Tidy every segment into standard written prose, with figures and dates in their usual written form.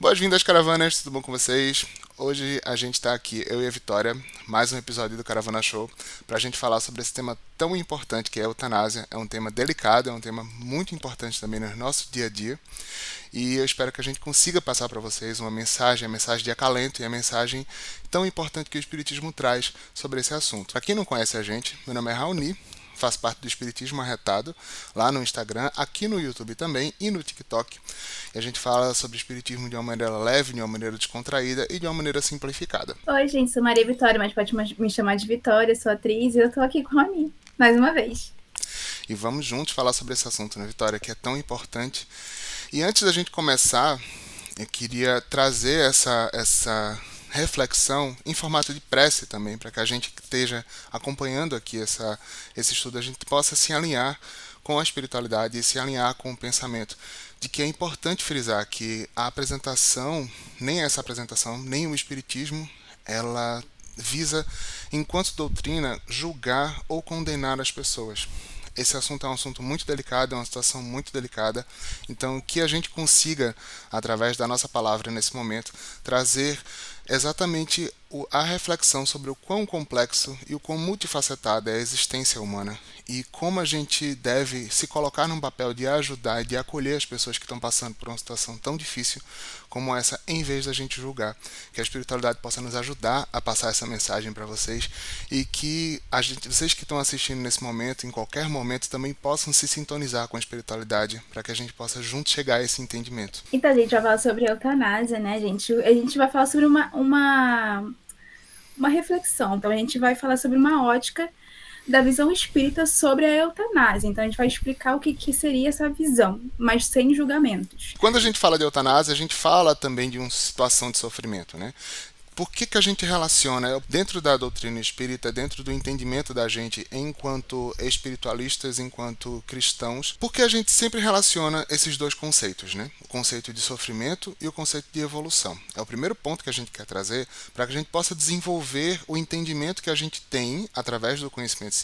Boas-vindas, caravanas, tudo bom com vocês? Hoje a gente está aqui, eu e a Vitória, mais um episódio do Caravana Show, para a gente falar sobre esse tema tão importante que é a eutanásia. É um tema delicado, é um tema muito importante também no nosso dia a dia. E eu espero que a gente consiga passar para vocês uma mensagem, a mensagem de acalento e a mensagem tão importante que o Espiritismo traz sobre esse assunto. Para quem não conhece a gente, meu nome é Raoni, faço parte do Espiritismo Arretado, lá no Instagram, aqui no YouTube também e no TikTok. E a gente fala sobre espiritismo de uma maneira leve, de uma maneira descontraída e de uma maneira simplificada. Oi, gente, sou Maria Vitória, mas pode me chamar de Vitória, sou atriz e eu tô aqui com a Rony, mais uma vez. E vamos juntos falar sobre esse assunto, né, Vitória, que é tão importante. E antes da gente começar, eu queria trazer essa reflexão em formato de prece também, para que a gente que esteja acompanhando aqui esse estudo, a gente possa se alinhar com a espiritualidade e se alinhar com o pensamento de que é importante frisar que a apresentação, nem essa apresentação, nem o espiritismo, ela visa, enquanto doutrina, julgar ou condenar as pessoas. Esse assunto é um assunto muito delicado, é uma situação muito delicada. Então, que a gente consiga, através da nossa palavra nesse momento, trazer exatamente a reflexão sobre o quão complexo e o quão multifacetada é a existência humana e como a gente deve se colocar num papel de ajudar e de acolher as pessoas que estão passando por uma situação tão difícil como essa, em vez da gente julgar. Que a espiritualidade possa nos ajudar a passar essa mensagem para vocês e que vocês que estão assistindo nesse momento, em qualquer momento, também possam se sintonizar com a espiritualidade para que a gente possa juntos chegar a esse entendimento. Então, a gente vai falar sobre eutanásia, né, gente? A gente vai falar sobre uma reflexão. Então, a gente vai falar sobre uma ótica da visão espírita sobre a eutanásia. Então, a gente vai explicar o que seria essa visão, mas sem julgamentos. Quando a gente fala de eutanásia, a gente fala também de uma situação de sofrimento, né? Por que a gente relaciona, dentro da doutrina espírita, dentro do entendimento da gente enquanto espiritualistas, enquanto cristãos, por que a gente sempre relaciona esses dois conceitos, né? O conceito de sofrimento e o conceito de evolução. É o primeiro ponto que a gente quer trazer para que a gente possa desenvolver o entendimento que a gente tem através do conhecimento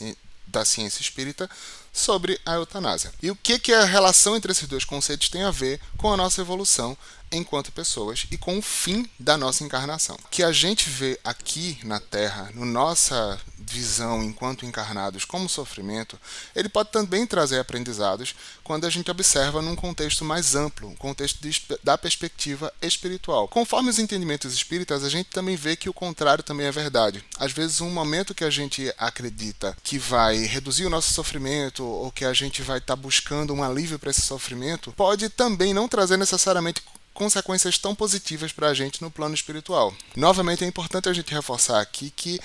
da ciência espírita sobre a eutanásia. E o que a relação entre esses dois conceitos tem a ver com a nossa evolução enquanto pessoas e com o fim da nossa encarnação. O que a gente vê aqui na Terra, no nossa visão enquanto encarnados como sofrimento, ele pode também trazer aprendizados quando a gente observa num contexto mais amplo, um contexto da perspectiva espiritual. Conforme os entendimentos espíritas, a gente também vê que o contrário também é verdade. Às vezes, um momento que a gente acredita que vai reduzir o nosso sofrimento ou que a gente vai estar buscando um alívio para esse sofrimento, pode também não trazer necessariamente consequências tão positivas para a gente no plano espiritual. Novamente, é importante a gente reforçar aqui que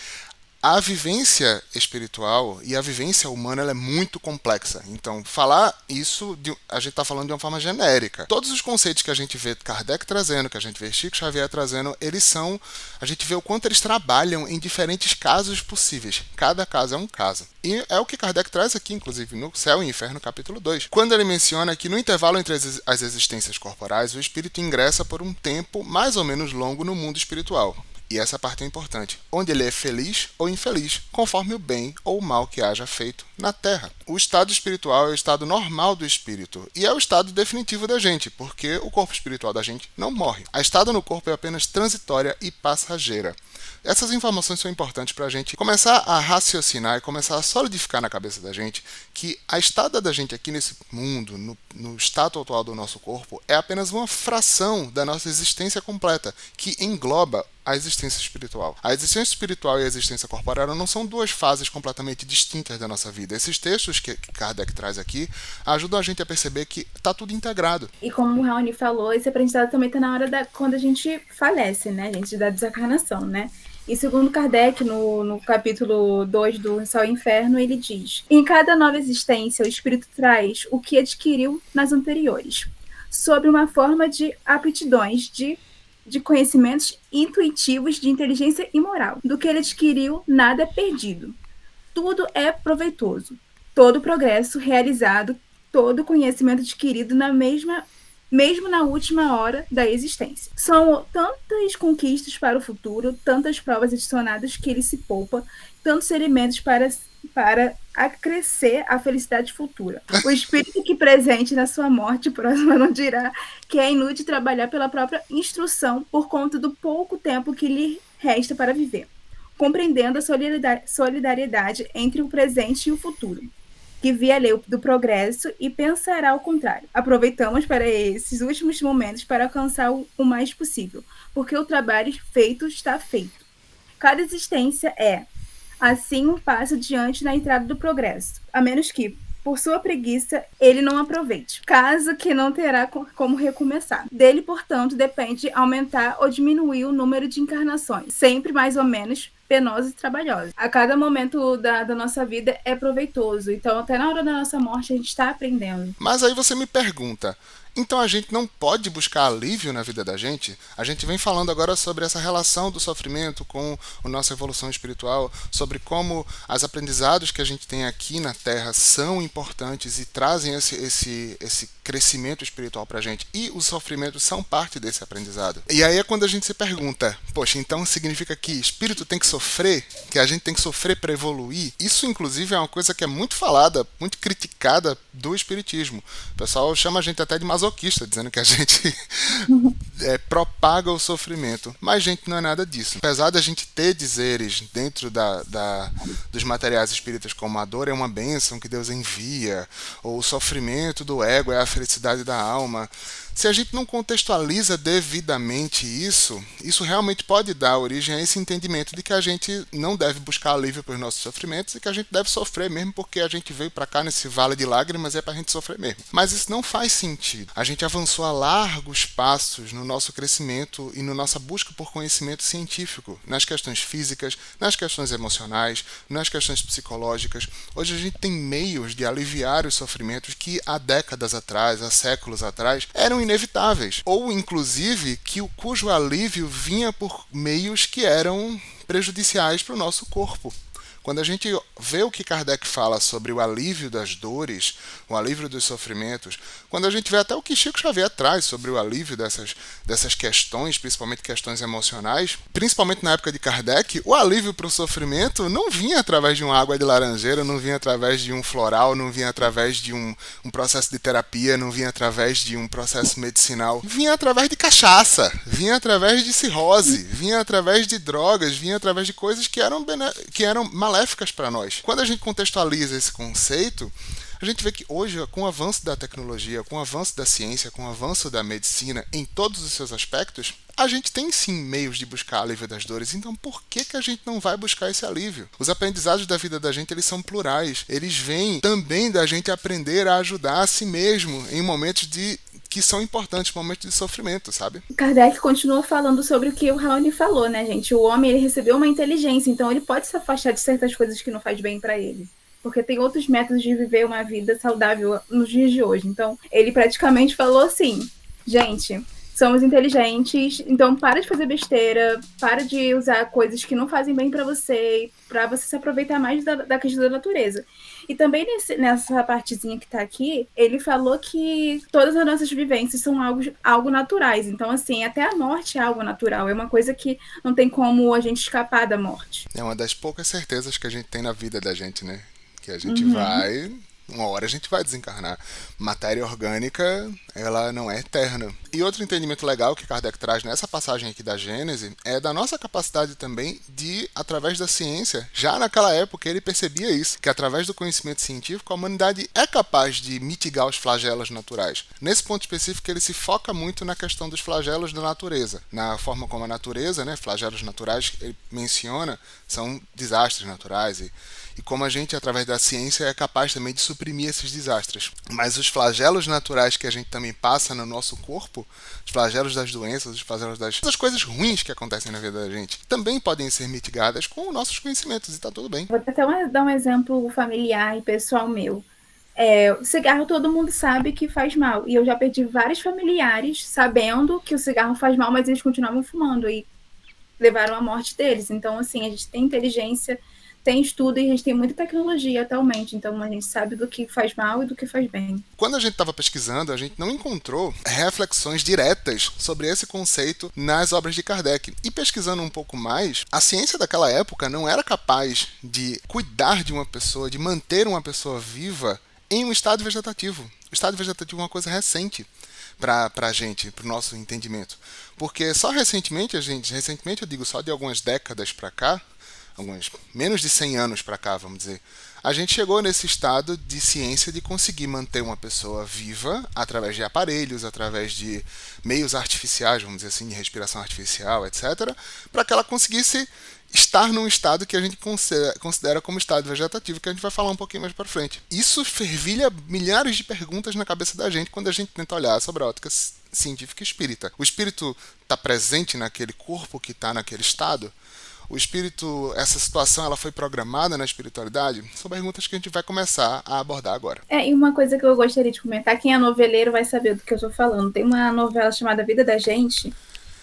a vivência espiritual e a vivência humana ela é muito complexa. Então, falar isso, a gente está falando de uma forma genérica. Todos os conceitos que a gente vê Kardec trazendo, que a gente vê Chico Xavier trazendo, eles são... A gente vê o quanto eles trabalham em diferentes casos possíveis. Cada caso é um caso. E é o que Kardec traz aqui, inclusive, no Céu e Inferno, capítulo 2. Quando ele menciona que no intervalo entre as existências corporais, o espírito ingressa por um tempo mais ou menos longo no mundo espiritual. E essa parte é importante, onde ele é feliz ou infeliz, conforme o bem ou o mal que haja feito na Terra. O estado espiritual é o estado normal do espírito e é o estado definitivo da gente, porque o corpo espiritual da gente não morre. A estada no corpo é apenas transitória e passageira. Essas informações são importantes para a gente começar a raciocinar e começar a solidificar na cabeça da gente que a estada da gente aqui nesse mundo, no estado atual do nosso corpo, é apenas uma fração da nossa existência completa, que engloba a existência espiritual. A existência espiritual e a existência corporal não são duas fases completamente distintas da nossa vida. Esses textos que Kardec traz aqui ajudam a gente a perceber que está tudo integrado. E como o Raoni falou, esse aprendizado também está na hora quando a gente falece, né, gente, da desencarnação, né? E segundo Kardec, no capítulo 2 do Céu e Inferno, ele diz: em cada nova existência, o espírito traz o que adquiriu nas anteriores, sob uma forma de aptidões, de conhecimentos intuitivos, de inteligência e moral. Do que ele adquiriu, nada é perdido. Tudo é proveitoso. Todo progresso realizado, todo conhecimento adquirido mesmo na última hora da existência. São tantas conquistas para o futuro, tantas provas adicionadas que ele se poupa, tantos elementos para para acrescer a felicidade futura. O espírito que presente na sua morte próxima não dirá que é inútil trabalhar pela própria instrução por conta do pouco tempo que lhe resta para viver, compreendendo a solidariedade entre o presente e o futuro, que via a lei do progresso e pensará ao contrário. Aproveitamos para esses últimos momentos para alcançar o mais possível, porque o trabalho feito está feito. Cada existência é, assim, um passo diante na entrada do progresso, a menos que, por sua preguiça, ele não aproveite, caso que não terá como recomeçar. Dele, portanto, depende aumentar ou diminuir o número de encarnações, sempre mais ou menos penosas e trabalhosas. A cada momento da nossa vida é proveitoso, então até na hora da nossa morte a gente está aprendendo. Mas aí você me pergunta, então a gente não pode buscar alívio na vida da gente? A gente vem falando agora sobre essa relação do sofrimento com a nossa evolução espiritual, sobre como os aprendizados que a gente tem aqui na Terra são importantes e trazem esse crescimento espiritual pra gente. E os sofrimentos são parte desse aprendizado. E aí é quando a gente se pergunta, poxa, então significa que espírito tem que sofrer? Que a gente tem que sofrer para evoluir? Isso, inclusive, é uma coisa que é muito falada, muito criticada do espiritismo. O pessoal chama a gente até de masoquista, dizendo que a gente propaga o sofrimento. Mas, gente, não é nada disso. Apesar da gente ter dizeres dentro dos materiais espíritas como a dor é uma bênção que Deus envia, ou o sofrimento do ego é a felicidade da alma, se a gente não contextualiza devidamente isso realmente pode dar origem a esse entendimento de que a gente não deve buscar alívio para os nossos sofrimentos e que a gente deve sofrer mesmo porque a gente veio para cá nesse vale de lágrimas e é para a gente sofrer mesmo. Mas isso não faz sentido. A gente avançou a largos passos no nosso crescimento e na nossa busca por conhecimento científico, nas questões físicas, nas questões emocionais, nas questões psicológicas. Hoje a gente tem meios de aliviar os sofrimentos que há décadas atrás, há séculos atrás, eram inevitáveis, ou inclusive cujo alívio vinha por meios que eram prejudiciais para o nosso corpo. Quando a gente vê o que Kardec fala sobre o alívio das dores, o alívio dos sofrimentos, quando a gente vê até o que Chico Xavier traz sobre o alívio dessas questões, principalmente questões emocionais, principalmente na época de Kardec, o alívio para o sofrimento não vinha através de uma água de laranjeira, não vinha através de um floral, não vinha através de um processo de terapia, não vinha através de um processo medicinal, vinha através de cachaça, vinha através de cirrose, vinha através de drogas, vinha através de coisas que eram maléficas para nós. Quando a gente contextualiza esse conceito, a gente vê que hoje, com o avanço da tecnologia, com o avanço da ciência, com o avanço da medicina, em todos os seus aspectos, a gente tem sim meios de buscar alívio das dores. Então, por que a gente não vai buscar esse alívio? Os aprendizados da vida da gente, eles são plurais. Eles vêm também da gente aprender a ajudar a si mesmo em momentos que são importantes, momentos de sofrimento, sabe? Kardec continua falando sobre o que o Raoni falou, né, gente? O homem, ele recebeu uma inteligência, então ele pode se afastar de certas coisas que não faz bem para ele. Porque tem outros métodos de viver uma vida saudável nos dias de hoje. Então, ele praticamente falou assim, gente, somos inteligentes, então para de fazer besteira, para de usar coisas que não fazem bem para você se aproveitar mais da questão da natureza. E também nessa partezinha que tá aqui, ele falou que todas as nossas vivências são algo naturais. Então, assim, até a morte é algo natural. É uma coisa que não tem como a gente escapar da morte. É uma das poucas certezas que a gente tem na vida da gente, né? Que a gente vai... Uma hora a gente vai desencarnar. Matéria orgânica, ela não é eterna. E outro entendimento legal que Kardec traz nessa passagem aqui da Gênese é da nossa capacidade também de, através da ciência, já naquela época ele percebia isso, que através do conhecimento científico a humanidade é capaz de mitigar os flagelos naturais. Nesse ponto específico ele se foca muito na questão dos flagelos da natureza. Na forma como a natureza, né, flagelos naturais, ele menciona, são desastres naturais e como a gente, através da ciência, é capaz também de suprimir esses desastres. Mas os flagelos naturais que a gente também passa no nosso corpo, os flagelos das doenças, os flagelos das coisas ruins que acontecem na vida da gente, também podem ser mitigadas com nossos conhecimentos, e está tudo bem. Vou até dar um exemplo familiar e pessoal meu. O cigarro todo mundo sabe que faz mal. E eu já perdi vários familiares sabendo que o cigarro faz mal, mas eles continuavam fumando e levaram à morte deles. Então, assim, a gente tem inteligência tem estudo e a gente tem muita tecnologia atualmente, então a gente sabe do que faz mal e do que faz bem. Quando a gente estava pesquisando, a gente não encontrou reflexões diretas sobre esse conceito nas obras de Kardec. E pesquisando um pouco mais, a ciência daquela época não era capaz de cuidar de uma pessoa, de manter uma pessoa viva em um estado vegetativo. O estado vegetativo é uma coisa recente para a gente, para o nosso entendimento. Porque só recentemente, recentemente eu digo só de algumas décadas para cá, alguns menos de 100 anos para cá, vamos dizer, a gente chegou nesse estado de ciência de conseguir manter uma pessoa viva através de aparelhos, através de meios artificiais, vamos dizer assim, de respiração artificial, etc., para que ela conseguisse estar num estado que a gente considera como estado vegetativo, que a gente vai falar um pouquinho mais para frente. Isso fervilha milhares de perguntas na cabeça da gente quando a gente tenta olhar sobre a ótica científica espírita. O espírito está presente naquele corpo que está naquele estado? O espírito, essa situação, ela foi programada na espiritualidade? São perguntas que a gente vai começar a abordar agora. E uma coisa que eu gostaria de comentar, quem é noveleiro vai saber do que eu estou falando. Tem uma novela chamada Vida da Gente,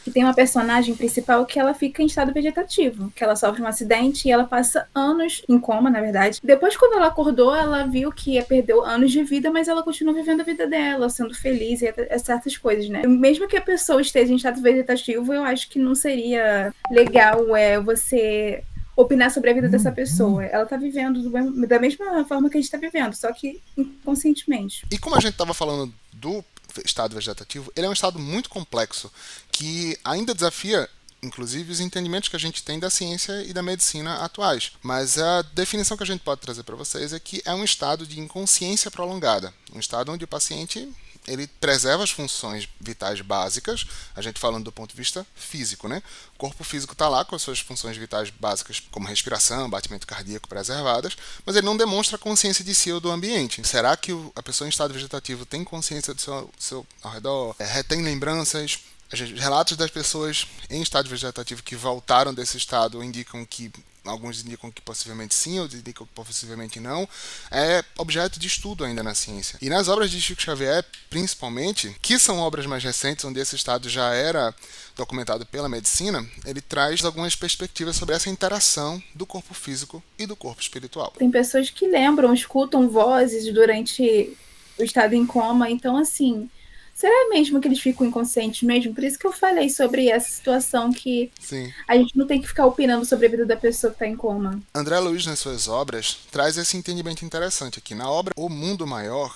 que tem uma personagem principal que ela fica em estado vegetativo, que ela sofre um acidente e ela passa anos em coma, na verdade. Depois, quando ela acordou, ela viu que perdeu anos de vida, mas ela continua vivendo a vida dela, sendo feliz e certas coisas, né? Mesmo que a pessoa esteja em estado vegetativo, eu acho que não seria legal você opinar sobre a vida dessa pessoa. Ela tá vivendo da mesma forma que a gente tá vivendo, só que inconscientemente. E como a gente estava falando do estado vegetativo, ele é um estado muito complexo, que ainda desafia, inclusive, os entendimentos que a gente tem da ciência e da medicina atuais. Mas a definição que a gente pode trazer para vocês é que é um estado de inconsciência prolongada, um estado onde o paciente ele preserva as funções vitais básicas, a gente falando do ponto de vista físico, né? O corpo físico está lá com as suas funções vitais básicas, como respiração, batimento cardíaco preservadas, mas ele não demonstra consciência de si ou do ambiente. Será que a pessoa em estado vegetativo tem consciência do seu ao redor? Retém lembranças? Os relatos das pessoas em estado vegetativo que voltaram desse estado indicam que alguns indicam que possivelmente sim, outros indicam que possivelmente não, é objeto de estudo ainda na ciência. E nas obras de Chico Xavier, principalmente, que são obras mais recentes, onde esse estado já era documentado pela medicina, ele traz algumas perspectivas sobre essa interação do corpo físico e do corpo espiritual. Tem pessoas que lembram, escutam vozes durante o estado em coma, então assim, será mesmo que eles ficam inconscientes mesmo? Por isso que eu falei sobre essa situação que Sim. A gente não tem que ficar opinando sobre a vida da pessoa que está em coma. André Luiz, nas suas obras, traz esse entendimento interessante aqui. Na obra O Mundo Maior,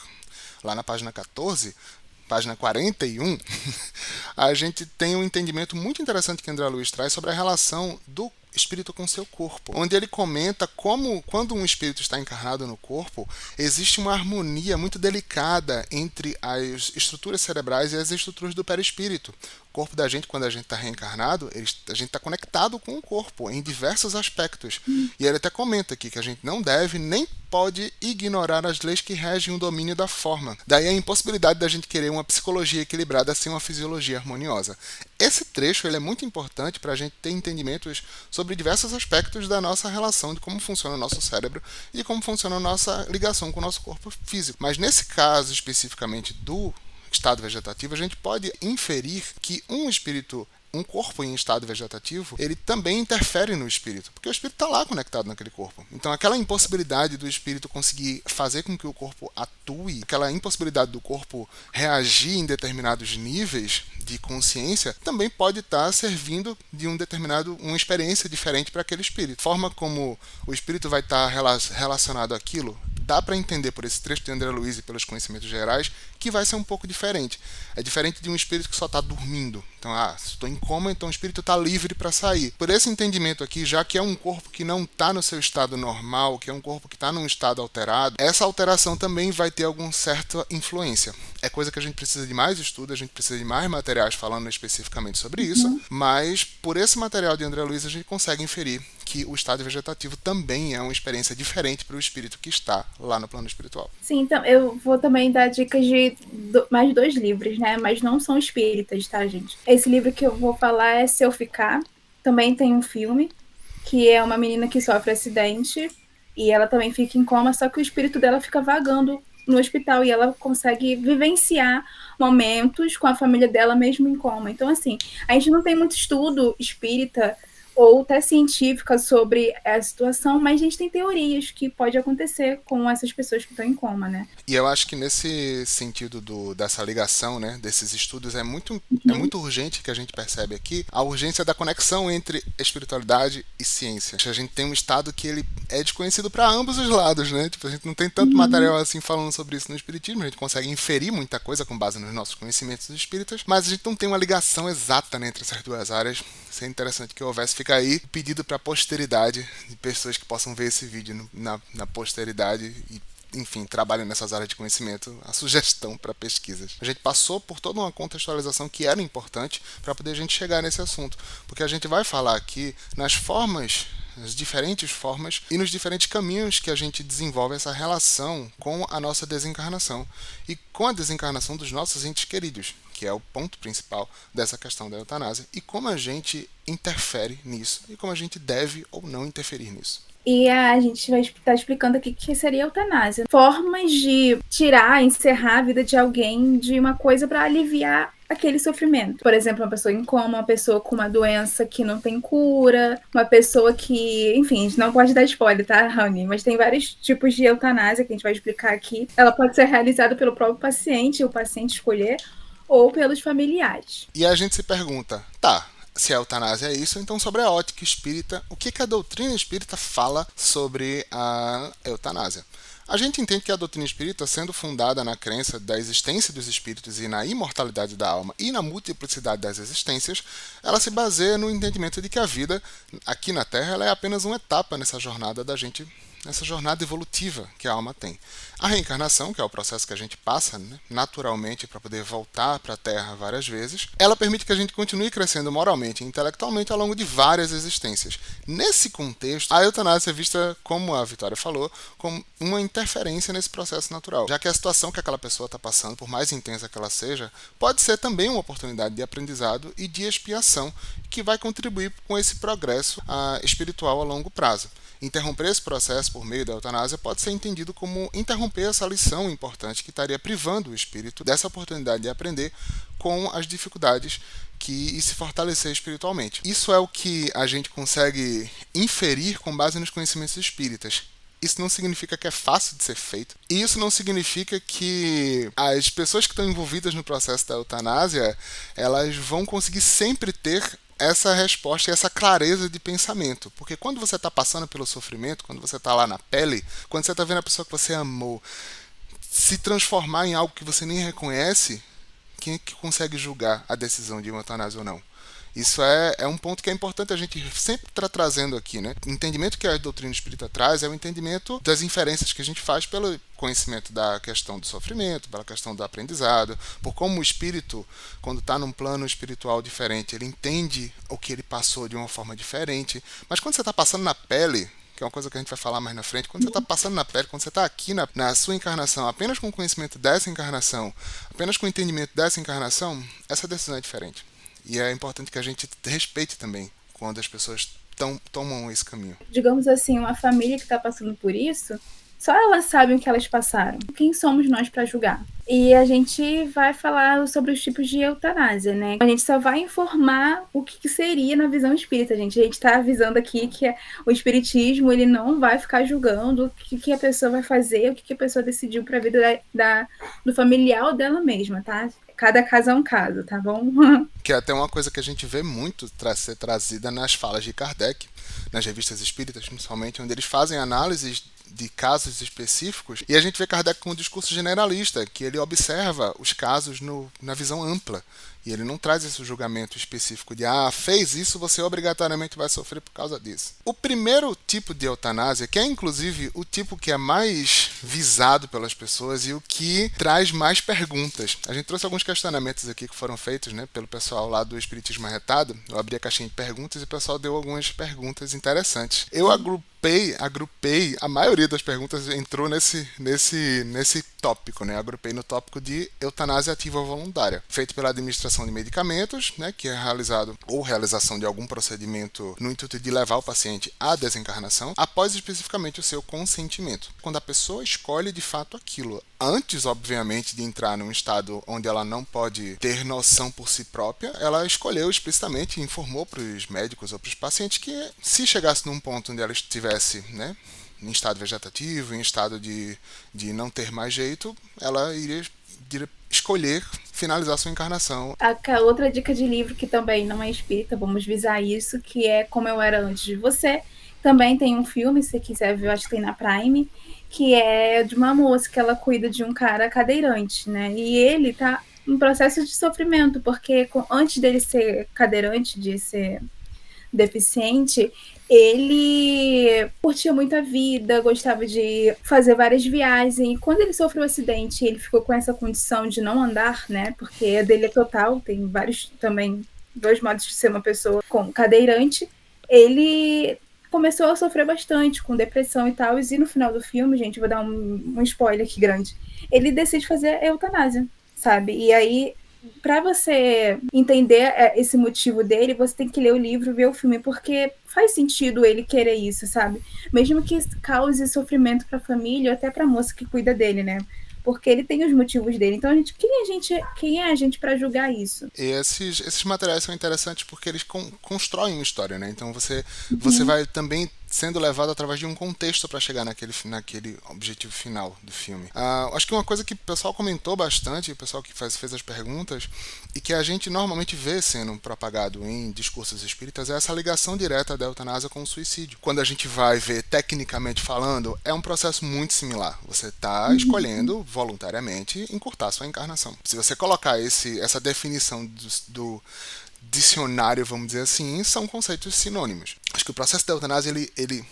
lá na página 14, página 41, a gente tem um entendimento muito interessante que André Luiz traz sobre a relação do espírito com seu corpo, onde ele comenta como, quando um espírito está encarnado no corpo, existe uma harmonia muito delicada entre as estruturas cerebrais e as estruturas do perispírito. O corpo da gente, quando a gente está reencarnado, a gente está conectado com o corpo em diversos aspectos. E ele até comenta aqui que a gente não deve nem pode ignorar as leis que regem o domínio da forma. Daí a impossibilidade da gente querer uma psicologia equilibrada sem uma fisiologia harmoniosa. Esse trecho ele é muito importante para a gente ter entendimentos sobre diversos aspectos da nossa relação, de como funciona o nosso cérebro e de como funciona a nossa ligação com o nosso corpo físico. Mas nesse caso especificamente do estado vegetativo, a gente pode inferir que um corpo em estado vegetativo, ele também interfere no espírito, porque o espírito está lá conectado naquele corpo. Então, aquela impossibilidade do espírito conseguir fazer com que o corpo atue, aquela impossibilidade do corpo reagir em determinados níveis de consciência, também pode estar servindo de uma experiência diferente para aquele espírito. A forma como o espírito vai estar relacionado àquilo, dá para entender por esse trecho de André Luiz e pelos conhecimentos gerais que vai ser um pouco diferente. É diferente de um espírito que só está dormindo. Então, se estou em coma, então o espírito está livre para sair. Por esse entendimento aqui, já que é um corpo que não está no seu estado normal, que é um corpo que está num estado alterado, essa alteração também vai ter alguma certa influência. É coisa que a gente precisa de mais estudo, a gente precisa de mais materiais falando especificamente sobre isso, mas por esse material de André Luiz a gente consegue inferir que o estado vegetativo também é uma experiência diferente para o espírito que está lá no plano espiritual. Sim, então eu vou também dar dicas de mais 2 livros, né? Mas não são espíritas, tá, gente? Esse livro que eu vou falar é Se Eu Ficar. Também tem um filme, que é uma menina que sofre acidente e ela também fica em coma, só que o espírito dela fica vagando no hospital e ela consegue vivenciar momentos com a família dela mesmo em coma. Então, assim, a gente não tem muito estudo espírita ou até científica sobre a situação, mas a gente tem teorias que pode acontecer com essas pessoas que estão em coma, né? E eu acho que nesse sentido dessa ligação, né, desses estudos, é muito urgente que a gente percebe aqui a urgência da conexão entre espiritualidade e ciência. A gente tem um estado que ele é desconhecido para ambos os lados, né? Tipo, a gente não tem tanto material assim falando sobre isso no espiritismo, a gente consegue inferir muita coisa com base nos nossos conhecimentos espíritas, mas a gente não tem uma ligação exata, né, entre essas duas áreas. Seria interessante que houvesse. Fica aí o pedido para a posteridade, de pessoas que possam ver esse vídeo na posteridade e, enfim, trabalham nessas áreas de conhecimento, a sugestão para pesquisas. A gente passou por toda uma contextualização que era importante para poder a gente chegar nesse assunto, porque a gente vai falar aqui nas formas, as diferentes formas e nos diferentes caminhos que a gente desenvolve essa relação com a nossa desencarnação e com a desencarnação dos nossos entes queridos, que é o ponto principal dessa questão da eutanásia, e como a gente interfere nisso e como a gente deve ou não interferir nisso. E a gente vai estar explicando aqui o que seria a eutanásia. Formas de tirar, encerrar a vida de alguém de uma coisa para aliviar aquele sofrimento. Por exemplo, uma pessoa em coma, uma pessoa com uma doença que não tem cura, uma pessoa que, enfim, a gente não pode dar spoiler, tá, Rani? Mas tem vários tipos de eutanásia que a gente vai explicar aqui. Ela pode ser realizada pelo próprio paciente, o paciente escolher, ou pelos familiares. E a gente se pergunta, tá, se a eutanásia é isso, então sobre a ótica espírita, o que a doutrina espírita fala sobre a eutanásia? A gente entende que a doutrina espírita, sendo fundada na crença da existência dos espíritos e na imortalidade da alma e na multiplicidade das existências, ela se baseia no entendimento de que a vida aqui na Terra ela é apenas uma etapa nessa jornada da gente, nessa jornada evolutiva que a alma tem. A reencarnação, que é o processo que a gente passa, né, naturalmente para poder voltar para a Terra várias vezes, ela permite que a gente continue crescendo moralmente e intelectualmente ao longo de várias existências. Nesse contexto, a eutanásia é vista, como a Vitória falou, como uma interferência nesse processo natural, já que a situação que aquela pessoa está passando, por mais intensa que ela seja, pode ser também uma oportunidade de aprendizado e de expiação que vai contribuir com esse progresso espiritual a longo prazo. Interromper esse processo por meio da eutanásia pode ser entendido como interromper essa lição importante que estaria privando o espírito dessa oportunidade de aprender com as dificuldades e se fortalecer espiritualmente. Isso é o que a gente consegue inferir com base nos conhecimentos espíritas. Isso não significa que é fácil de ser feito. E isso não significa que as pessoas que estão envolvidas no processo da eutanásia, elas vão conseguir sempre ter essa resposta e essa clareza de pensamento. Porque quando você está passando pelo sofrimento, quando você está lá na pele, quando você está vendo a pessoa que você amou se transformar em algo que você nem reconhece, quem é que consegue julgar a decisão de uma eutanásia ou não? Isso é um ponto que é importante a gente sempre estar trazendo aqui, né? O entendimento que a doutrina espírita traz é o entendimento das inferências que a gente faz pelo conhecimento da questão do sofrimento, pela questão do aprendizado, por como o espírito, quando está num plano espiritual diferente, ele entende o que ele passou de uma forma diferente. Mas quando você está passando na pele, que é uma coisa que a gente vai falar mais na frente, quando você está passando na pele, quando você está aqui na sua encarnação, apenas com o conhecimento dessa encarnação, apenas com o entendimento dessa encarnação, essa decisão é diferente. E é importante que a gente respeite também quando as pessoas tomam esse caminho. Digamos assim, uma família que está passando por isso, só elas sabem o que elas passaram. Quem somos nós para julgar? E a gente vai falar sobre os tipos de eutanásia, né? A gente só vai informar o que seria na visão espírita, gente. A gente está avisando aqui que o espiritismo ele não vai ficar julgando o que a pessoa vai fazer, o que a pessoa decidiu para a vida do familiar dela mesma, tá? Cada caso é um caso, tá bom? Que é até uma coisa que a gente vê muito ser trazida nas falas de Kardec, nas revistas espíritas, principalmente, onde eles fazem análises de casos específicos, e a gente vê Kardec com um discurso generalista, que ele observa os casos na visão ampla, e ele não traz esse julgamento específico de fez isso, você obrigatoriamente vai sofrer por causa disso. O primeiro tipo de eutanásia, que é inclusive o tipo que é mais visado pelas pessoas e o que traz mais perguntas. A gente trouxe alguns questionamentos aqui que foram feitos, né, pelo pessoal lá do Espiritismo Arretado. Eu abri a caixinha de perguntas e o pessoal deu algumas perguntas interessantes. Eu agrupei, a maioria das perguntas entrou nesse tópico, né? Agrupei no tópico de eutanásia ativa voluntária, feito pela administração de medicamentos, né? Que é realizado ou realização de algum procedimento no intuito de levar o paciente à desencarnação, após especificamente o seu consentimento. Quando a pessoa escolhe de fato aquilo, antes, obviamente, de entrar num estado onde ela não pode ter noção por si própria, ela escolheu explicitamente e informou para os médicos ou para os pacientes que, se chegasse num ponto onde ela estivesse, né, em estado vegetativo, em estado de não ter mais jeito, ela iria escolher finalizar sua encarnação. A outra dica de livro que também não é espírita, vamos visar isso, que é Como Eu Era Antes de Você. Também tem um filme, se você quiser ver, eu acho que tem na Prime, que é de uma moça que ela cuida de um cara cadeirante, né? E ele tá em processo de sofrimento, porque antes dele ser cadeirante, de ser deficiente, ele curtia muito a vida, gostava de fazer várias viagens, e quando ele sofreu um acidente, ele ficou com essa condição de não andar, né, porque a dele é total, tem vários também, dois modos de ser uma pessoa com cadeirante, ele começou a sofrer bastante, com depressão e tal, e no final do filme, gente, vou dar um spoiler aqui grande, ele decide fazer a eutanásia, sabe, e aí para você entender esse motivo dele, você tem que ler o livro, ver o filme, porque faz sentido ele querer isso, sabe? Mesmo que cause sofrimento para a família, ou até para a moça que cuida dele, né? Porque ele tem os motivos dele. Então, quem é a gente para julgar isso? E esses materiais são interessantes porque eles constroem uma história, né? Então você vai também sendo levado através de um contexto para chegar naquele objetivo final do filme. Acho que uma coisa que o pessoal comentou bastante, o pessoal que fez as perguntas, e que a gente normalmente vê sendo propagado em discursos espíritas, é essa ligação direta da eutanásia com o suicídio. Quando a gente vai ver tecnicamente falando, é um processo muito similar. Você está escolhendo voluntariamente encurtar sua encarnação. Se você colocar essa definição do dicionário, vamos dizer assim, são conceitos sinônimos. Acho que o processo da eutanásia ele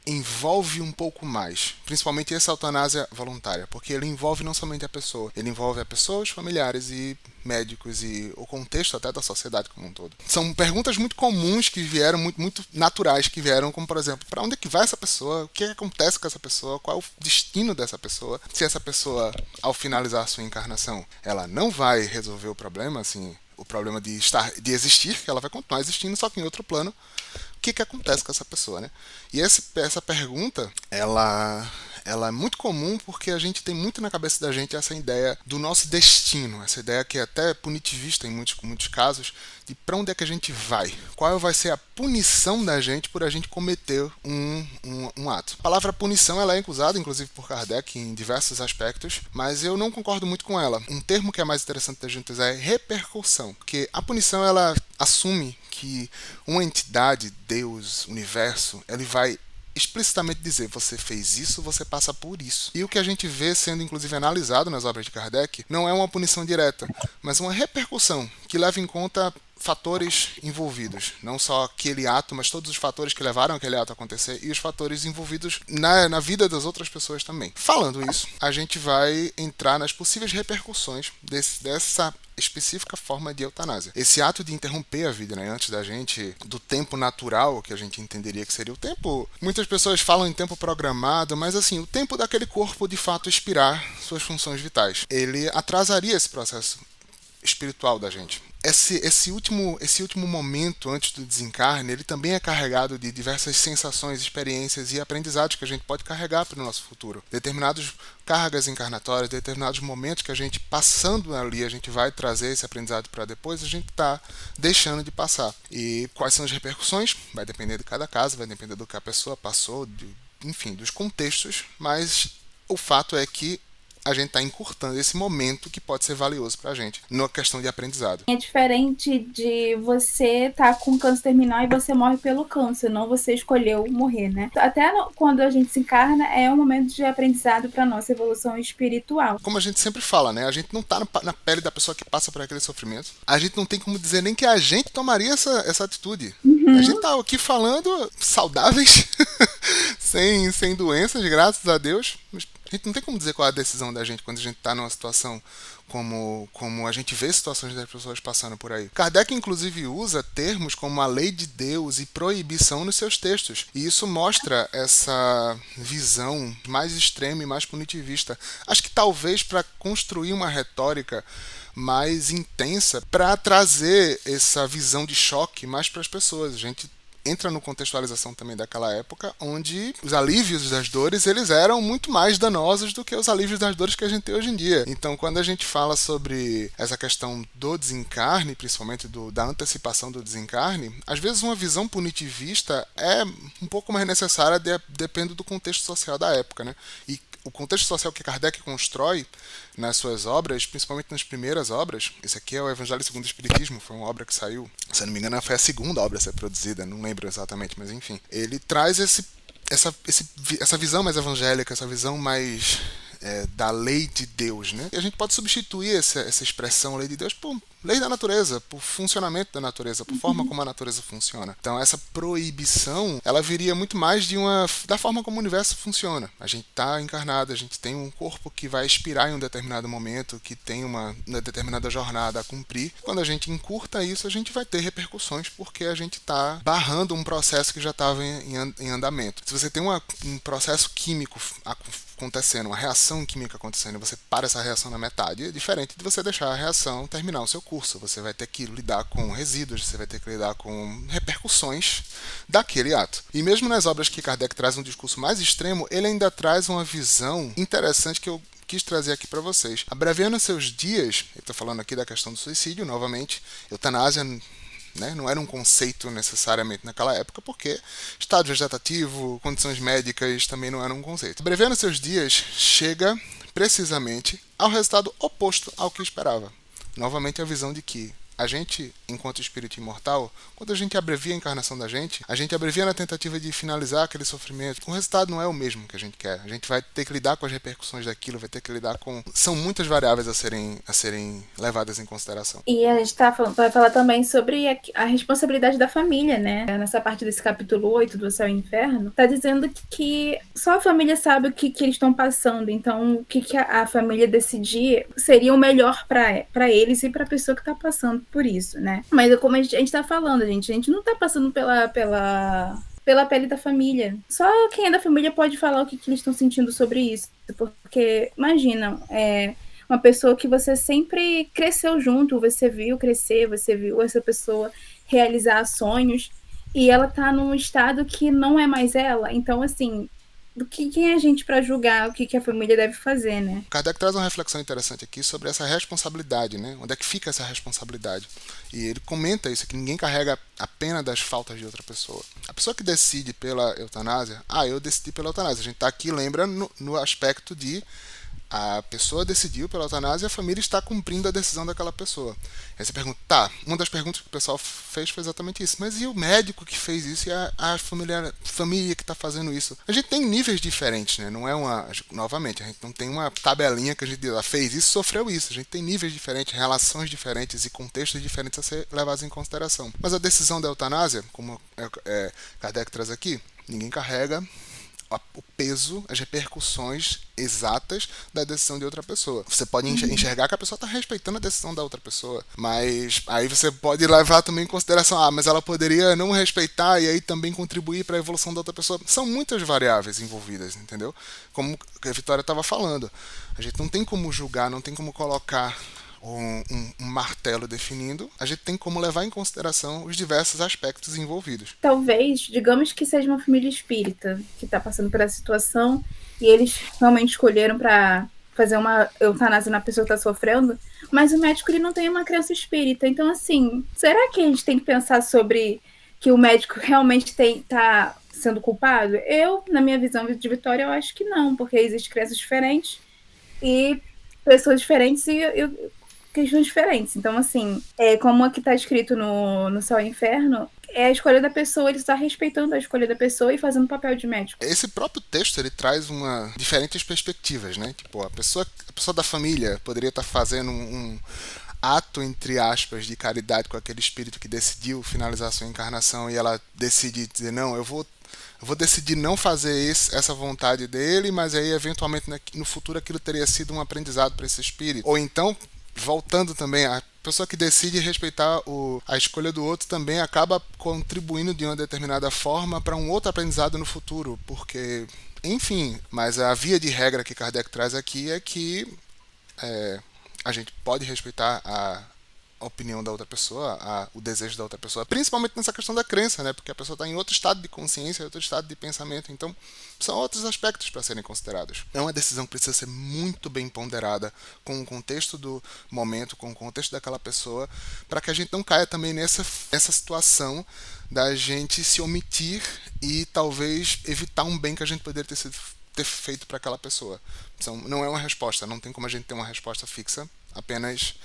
envolve um pouco mais, principalmente essa eutanásia voluntária, porque ele envolve não somente a pessoa, ele envolve a pessoa, os familiares e médicos e o contexto até da sociedade como um todo. São perguntas muito comuns que vieram, muito naturais que vieram, como por exemplo, para onde é que vai essa pessoa? O que acontece com essa pessoa? Qual é o destino dessa pessoa? Se essa pessoa, ao finalizar sua encarnação, ela não vai resolver o problema, assim, o problema de existir, que ela vai continuar existindo, só que em outro plano, o que acontece com essa pessoa, né? E essa pergunta, ela é muito comum porque a gente tem muito na cabeça da gente essa ideia do nosso destino, essa ideia que é até punitivista em muitos casos, de para onde é que a gente vai, qual vai ser a punição da gente por a gente cometer um ato. A palavra punição ela é usada inclusive por Kardec em diversos aspectos, mas eu não concordo muito com ela. Um termo que é mais interessante da gente usar é repercussão, porque a punição ela assume que uma entidade, Deus, universo, ele vai explicitamente dizer, você fez isso, você passa por isso. E o que a gente vê sendo inclusive analisado nas obras de Kardec não é uma punição direta, mas uma repercussão que leva em conta fatores envolvidos, não só aquele ato, mas todos os fatores que levaram aquele ato a acontecer e os fatores envolvidos na vida das outras pessoas também. Falando isso, a gente vai entrar nas possíveis repercussões dessa específica forma de eutanásia. Esse ato de interromper a vida, né, antes do tempo natural, que a gente entenderia que seria o tempo... Muitas pessoas falam em tempo programado, mas assim, o tempo daquele corpo de fato expirar suas funções vitais. Ele atrasaria esse processo espiritual da gente. Esse último momento antes do desencarne, ele também é carregado de diversas sensações, experiências e aprendizados que a gente pode carregar para o nosso futuro. Determinadas cargas encarnatórias, determinados momentos que a gente passando ali, a gente vai trazer esse aprendizado para depois, a gente está deixando de passar. E quais são as repercussões? Vai depender de cada caso, vai depender do que a pessoa passou, enfim, dos contextos, mas o fato é que a gente está encurtando esse momento que pode ser valioso para a gente, na questão de aprendizado. É diferente de você estar com câncer terminal e você morre pelo câncer, não você escolheu morrer, né? Até quando a gente se encarna, é um momento de aprendizado para a nossa evolução espiritual. Como a gente sempre fala, né? A gente não está na pele da pessoa que passa por aquele sofrimento. A gente não tem como dizer nem que a gente tomaria essa atitude. A gente tá aqui falando saudáveis, sem doenças, graças a Deus. A gente não tem como dizer qual é a decisão da gente quando a gente está numa situação como a gente vê situações das pessoas passando por aí. Kardec, inclusive, usa termos como a lei de Deus e proibição nos seus textos. E isso mostra essa visão mais extrema e mais punitivista. Acho que talvez para construir uma retórica mais intensa, para trazer essa visão de choque mais para as pessoas. A gente entra no contextualização também daquela época, onde os alívios das dores eles eram muito mais danosos do que os alívios das dores que a gente tem hoje em dia. Então, quando a gente fala sobre essa questão do desencarne, principalmente da antecipação do desencarne, às vezes uma visão punitivista é um pouco mais necessária dependendo do contexto social da época, né? E o contexto social que Kardec constrói nas suas obras, principalmente nas primeiras obras, esse aqui é o Evangelho segundo o Espiritismo, foi uma obra que saiu, se eu não me engano, foi a segunda obra a ser produzida, não lembro exatamente, mas enfim. Ele traz essa visão mais evangélica, essa visão mais da lei de Deus, né? E a gente pode substituir essa expressão lei de Deus por lei da natureza, por funcionamento da natureza, por forma como a natureza funciona. Então essa proibição, ela viria muito mais da forma como o universo funciona. A gente está encarnado, a gente tem um corpo que vai expirar em um determinado momento, que tem uma determinada jornada a cumprir. Quando a gente encurta isso, a gente vai ter repercussões porque a gente está barrando um processo que já estava em andamento. Se você tem um processo químico acontecendo, uma reação química acontecendo, e você para essa reação na metade, é diferente de você deixar a reação terminar o seu curso. Você vai ter que lidar com resíduos, você vai ter que lidar com repercussões daquele ato. E mesmo nas obras que Kardec traz um discurso mais extremo, ele ainda traz uma visão interessante que eu quis trazer aqui para vocês. Abreviando seus dias, eu estou falando aqui da questão do suicídio, novamente, eutanásia, né, não era um conceito necessariamente naquela época, porque estado vegetativo, condições médicas também não eram um conceito. Abreviando seus dias, chega precisamente ao resultado oposto ao que esperava. Novamente a visão de que a gente, enquanto espírito imortal, quando a gente abrevia a encarnação da gente, a gente abrevia na tentativa de finalizar aquele sofrimento. O resultado não é o mesmo que a gente quer. A gente vai ter que lidar com as repercussões daquilo, vai ter que lidar com... São muitas variáveis a serem levadas em consideração. E a gente vai falar também sobre a responsabilidade da família, né? Nessa parte desse capítulo 8 do Céu e Inferno, tá dizendo que só a família sabe o que eles estão passando. Então, o que a família decidir seria o melhor para eles e para a pessoa que tá passando por isso, né? Mas como a gente tá falando, a gente não tá passando pela pele da família. Só quem é da família pode falar o que eles estão sentindo sobre isso. Porque, imagina, uma pessoa que você sempre cresceu junto, você viu crescer, você viu essa pessoa realizar sonhos, e ela tá num estado que não é mais ela. Então, assim, quem é a gente para julgar o que a família deve fazer, né? Kardec traz uma reflexão interessante aqui sobre essa responsabilidade, né? Onde é que fica essa responsabilidade? E ele comenta isso, que ninguém carrega a pena das faltas de outra pessoa. A pessoa que decide pela eutanásia, eu decidi pela eutanásia. A gente está aqui, lembra, no aspecto de a pessoa decidiu pela eutanásia e a família está cumprindo a decisão daquela pessoa. Aí você pergunta, uma das perguntas que o pessoal fez foi exatamente isso. Mas e o médico que fez isso e a família que está fazendo isso? A gente tem níveis diferentes, né? Não é novamente, a gente não tem uma tabelinha que a gente diz, fez isso, sofreu isso. A gente tem níveis diferentes, relações diferentes e contextos diferentes a ser levados em consideração. Mas a decisão da eutanásia, como Kardec traz aqui, ninguém carrega o peso, as repercussões exatas da decisão de outra pessoa. Você pode enxergar que a pessoa está respeitando a decisão da outra pessoa, mas aí você pode levar também em consideração, mas ela poderia não respeitar e aí também contribuir para a evolução da outra pessoa. São muitas variáveis envolvidas, entendeu? Como a Vitória estava falando. A gente não tem como julgar, não tem como colocar um martelo definindo, a gente tem como levar em consideração os diversos aspectos envolvidos. Talvez, digamos que seja uma família espírita que está passando por essa situação e eles realmente escolheram para fazer uma eutanásia na pessoa que está sofrendo, mas o médico ele não tem uma crença espírita. Então, assim, será que a gente tem que pensar sobre que o médico realmente está sendo culpado? Eu, na minha visão de Vitória, eu acho que não, porque existem crenças diferentes e pessoas diferentes e questões diferentes. Então, assim, como aqui está escrito no Céu e Inferno, é a escolha da pessoa, ele está respeitando a escolha da pessoa e fazendo papel de médico. Esse próprio texto, ele traz diferentes perspectivas, né? Tipo, a pessoa da família poderia estar fazendo um ato, entre aspas, de caridade com aquele espírito que decidiu finalizar a sua encarnação e ela decide dizer, não, eu vou eu vou decidir não fazer essa vontade dele, mas aí eventualmente no futuro aquilo teria sido um aprendizado para esse espírito. Ou então, voltando também, a pessoa que decide respeitar a escolha do outro também acaba contribuindo de uma determinada forma para um outro aprendizado no futuro, porque, enfim, mas a via de regra que Kardec traz aqui é que a gente pode respeitar a opinião da outra pessoa, o desejo da outra pessoa, principalmente nessa questão da crença, né? Porque a pessoa está em outro estado de consciência, outro estado de pensamento, então são outros aspectos para serem considerados. É uma decisão que precisa ser muito bem ponderada com o contexto do momento, com o contexto daquela pessoa, para que a gente não caia também nessa situação da gente se omitir e talvez evitar um bem que a gente poderia ter feito para aquela pessoa. Então, não é uma resposta, não tem como a gente ter uma resposta fixa, apenas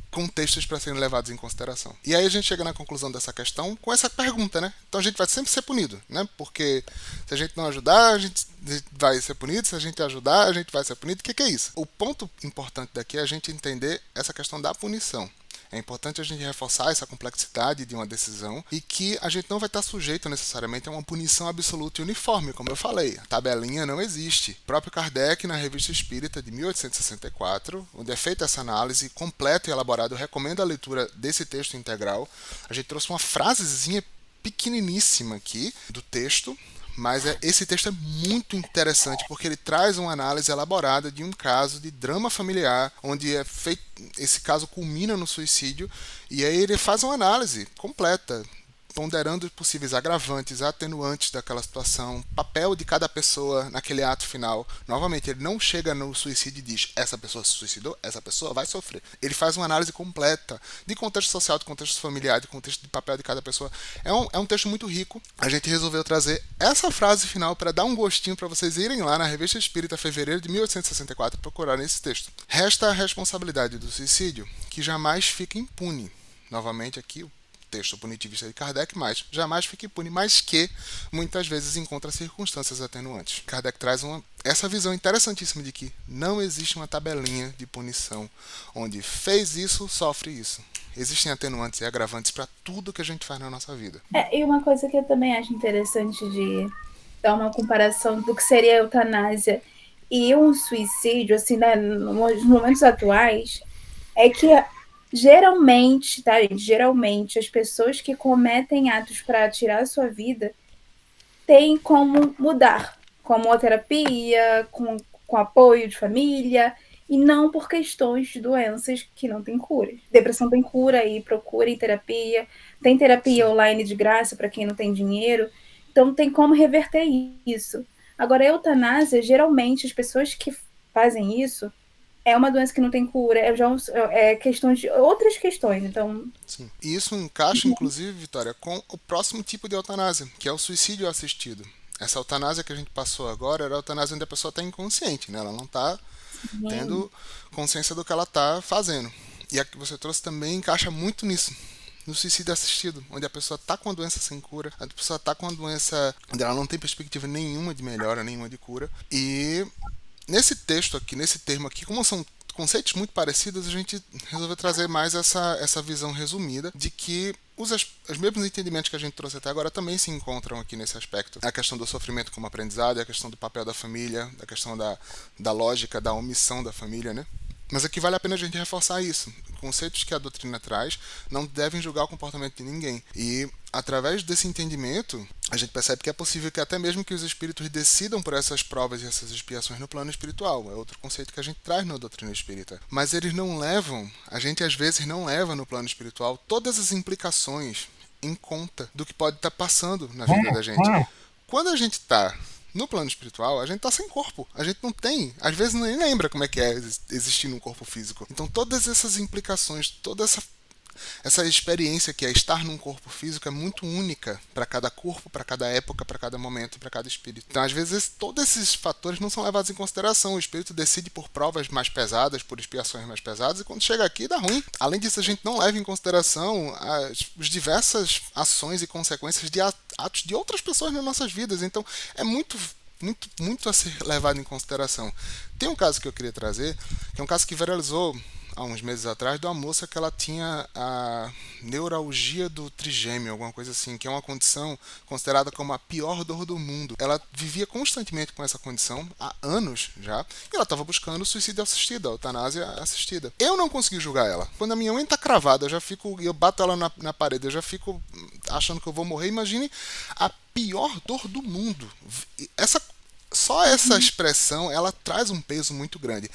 contextos para serem levados em consideração. E aí a gente chega na conclusão dessa questão com essa pergunta, né? Então a gente vai sempre ser punido, né? Porque se a gente não ajudar, a gente vai ser punido, se a gente ajudar, a gente vai ser punido. O que é isso? O ponto importante daqui é a gente entender essa questão da punição. É importante a gente reforçar essa complexidade de uma decisão e que a gente não vai estar sujeito necessariamente a uma punição absoluta e uniforme, como eu falei. A tabelinha não existe. O próprio Kardec, na Revista Espírita de 1864, onde é feita essa análise completa e elaborada, eu recomendo a leitura desse texto integral. A gente trouxe uma frasezinha pequeniníssima aqui do texto, mas esse texto é muito interessante porque ele traz uma análise elaborada de um caso de drama familiar, onde esse caso culmina no suicídio, e aí ele faz uma análise completa, ponderando possíveis agravantes, atenuantes daquela situação, papel de cada pessoa naquele ato final. Novamente, ele não chega no suicídio e diz: essa pessoa se suicidou, essa pessoa vai sofrer. Ele faz uma análise completa de contexto social, de contexto familiar, de contexto de papel de cada pessoa. É um texto muito rico. A gente resolveu trazer essa frase final para dar um gostinho para vocês irem lá na Revista Espírita, fevereiro de 1864, procurarem esse texto. Resta a responsabilidade do suicídio, que jamais fica impune. Novamente aqui, texto punitivista de Kardec, mas jamais fique impune, mas que muitas vezes encontra circunstâncias atenuantes. Kardec traz essa visão interessantíssima de que não existe uma tabelinha de punição onde fez isso, sofre isso. Existem atenuantes e agravantes para tudo que a gente faz na nossa vida. E uma coisa que eu também acho interessante de dar uma comparação do que seria a eutanásia e um suicídio, assim, né, nos momentos atuais, é que geralmente, tá, gente? Geralmente, as pessoas que cometem atos para tirar a sua vida têm como mudar, com terapia, com apoio de família, e não por questões de doenças que não têm cura. Depressão tem cura e procurem terapia. Tem terapia online de graça para quem não tem dinheiro. Então, tem como reverter isso. Agora, a eutanásia, geralmente, as pessoas que fazem isso é uma doença que não tem cura, é questão de outras questões, então... Sim. E isso encaixa, inclusive, Vitória, com o próximo tipo de eutanásia, que é o suicídio assistido. Essa eutanásia que a gente passou agora era a eutanásia onde a pessoa está inconsciente, né? Ela não está tendo consciência do que ela está fazendo. E a que você trouxe também encaixa muito nisso, no suicídio assistido, onde a pessoa está com a doença sem cura, a pessoa está com a doença onde ela não tem perspectiva nenhuma de melhora, nenhuma de cura. E nesse texto aqui, nesse termo aqui, como são conceitos muito parecidos, a gente resolveu trazer mais essa visão resumida de que os mesmos entendimentos que a gente trouxe até agora também se encontram aqui nesse aspecto. A questão do sofrimento como aprendizado, a questão do papel da família, a questão da lógica, da omissão da família, né? Mas aqui vale a pena a gente reforçar isso. Conceitos que a doutrina traz não devem julgar o comportamento de ninguém. E, através desse entendimento, a gente percebe que é possível que até mesmo que os espíritos decidam por essas provas e essas expiações no plano espiritual. É outro conceito que a gente traz na doutrina espírita. Mas eles não levam, a gente às vezes não leva no plano espiritual todas as implicações em conta do que pode estar passando na vida da gente. Quando a gente está no plano espiritual, a gente tá sem corpo. A gente não tem, às vezes nem lembra como é que é existir num corpo físico. Então todas essas implicações, toda essa experiência que é estar num corpo físico é muito única para cada corpo, para cada época, para cada momento, para cada espírito. Então às vezes todos esses fatores não são levados em consideração. O espírito decide por provas mais pesadas, por expiações mais pesadas, e quando chega aqui dá ruim. Além disso, a gente não leva em consideração as diversas ações e consequências de atos de outras pessoas nas nossas vidas. Então é muito a ser levado em consideração. Tem um caso que eu queria trazer, que é um caso que viralizou há há uns meses atrás, de uma moça que ela tinha a neuralgia do trigêmeo, alguma coisa assim, que é uma condição considerada como a pior dor do mundo. Ela vivia constantemente com essa condição há anos já, e ela estava buscando suicídio assistido, a eutanásia assistida. Eu não consegui julgar ela. Quando a minha unha está cravada, eu bato ela na parede, eu já fico achando que eu vou morrer. Imagine a pior dor do mundo. Só essa expressão, ela traz um peso muito grande.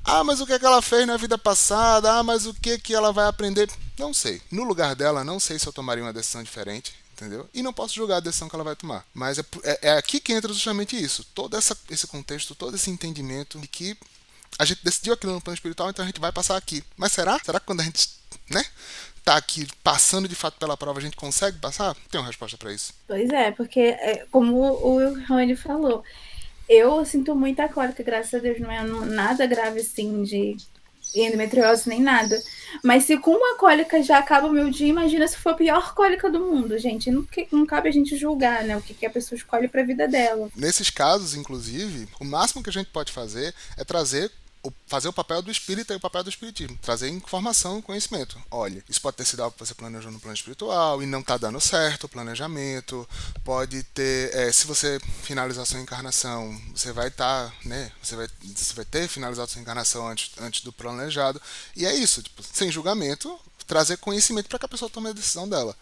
Ah, mas o que é que ela fez na vida passada? Ah, mas o que é que ela vai aprender? Não sei. No lugar dela, não sei se eu tomaria uma decisão diferente, entendeu? E não posso julgar a decisão que ela vai tomar. Mas é aqui que entra justamente isso. Todo esse contexto, todo esse entendimento de que a gente decidiu aquilo no plano espiritual, então a gente vai passar aqui. Mas será? Será que quando a gente, né, tá aqui passando de fato pela prova, a gente consegue passar? Tem uma resposta para isso. Pois é, porque, como o Rony falou, eu sinto muita cólica, graças a Deus, não é nada grave assim de endometriose nem nada. Mas se com uma cólica já acaba o meu dia, imagina se for a pior cólica do mundo, gente. Não cabe a gente julgar, né, o que a pessoa escolhe para a vida dela. Nesses casos, inclusive, o máximo que a gente pode fazer é fazer o papel do espírita e o papel do espiritismo. Trazer informação e conhecimento. Olha, isso pode ter sido algo que você planejou no plano espiritual e não está dando certo o planejamento. Pode ter, se você finalizar sua encarnação, você vai estar, né? Você vai ter finalizado sua encarnação antes do planejado. E é isso, tipo, sem julgamento, trazer conhecimento para que a pessoa tome a decisão dela.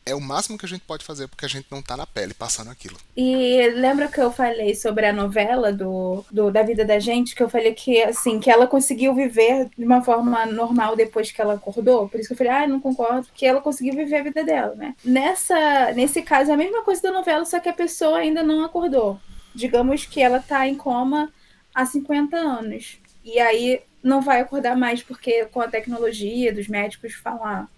É o máximo que a gente pode fazer, porque a gente não tá na pele passando aquilo. E lembra que eu falei sobre a novela da vida da gente, que eu falei que, assim, que ela conseguiu viver de uma forma normal depois que ela acordou? Por isso que eu falei, não concordo, porque ela conseguiu viver a vida dela, né? Nesse caso, é a mesma coisa da novela, só que a pessoa ainda não acordou. Digamos que ela tá em coma há 50 anos. E aí não vai acordar mais, porque com a tecnologia dos médicos falam,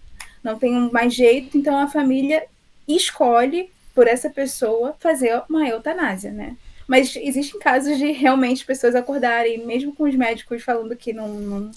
não tem mais jeito, então a família escolhe por essa pessoa fazer uma eutanásia, né? Mas existem casos de realmente pessoas acordarem, mesmo com os médicos falando que não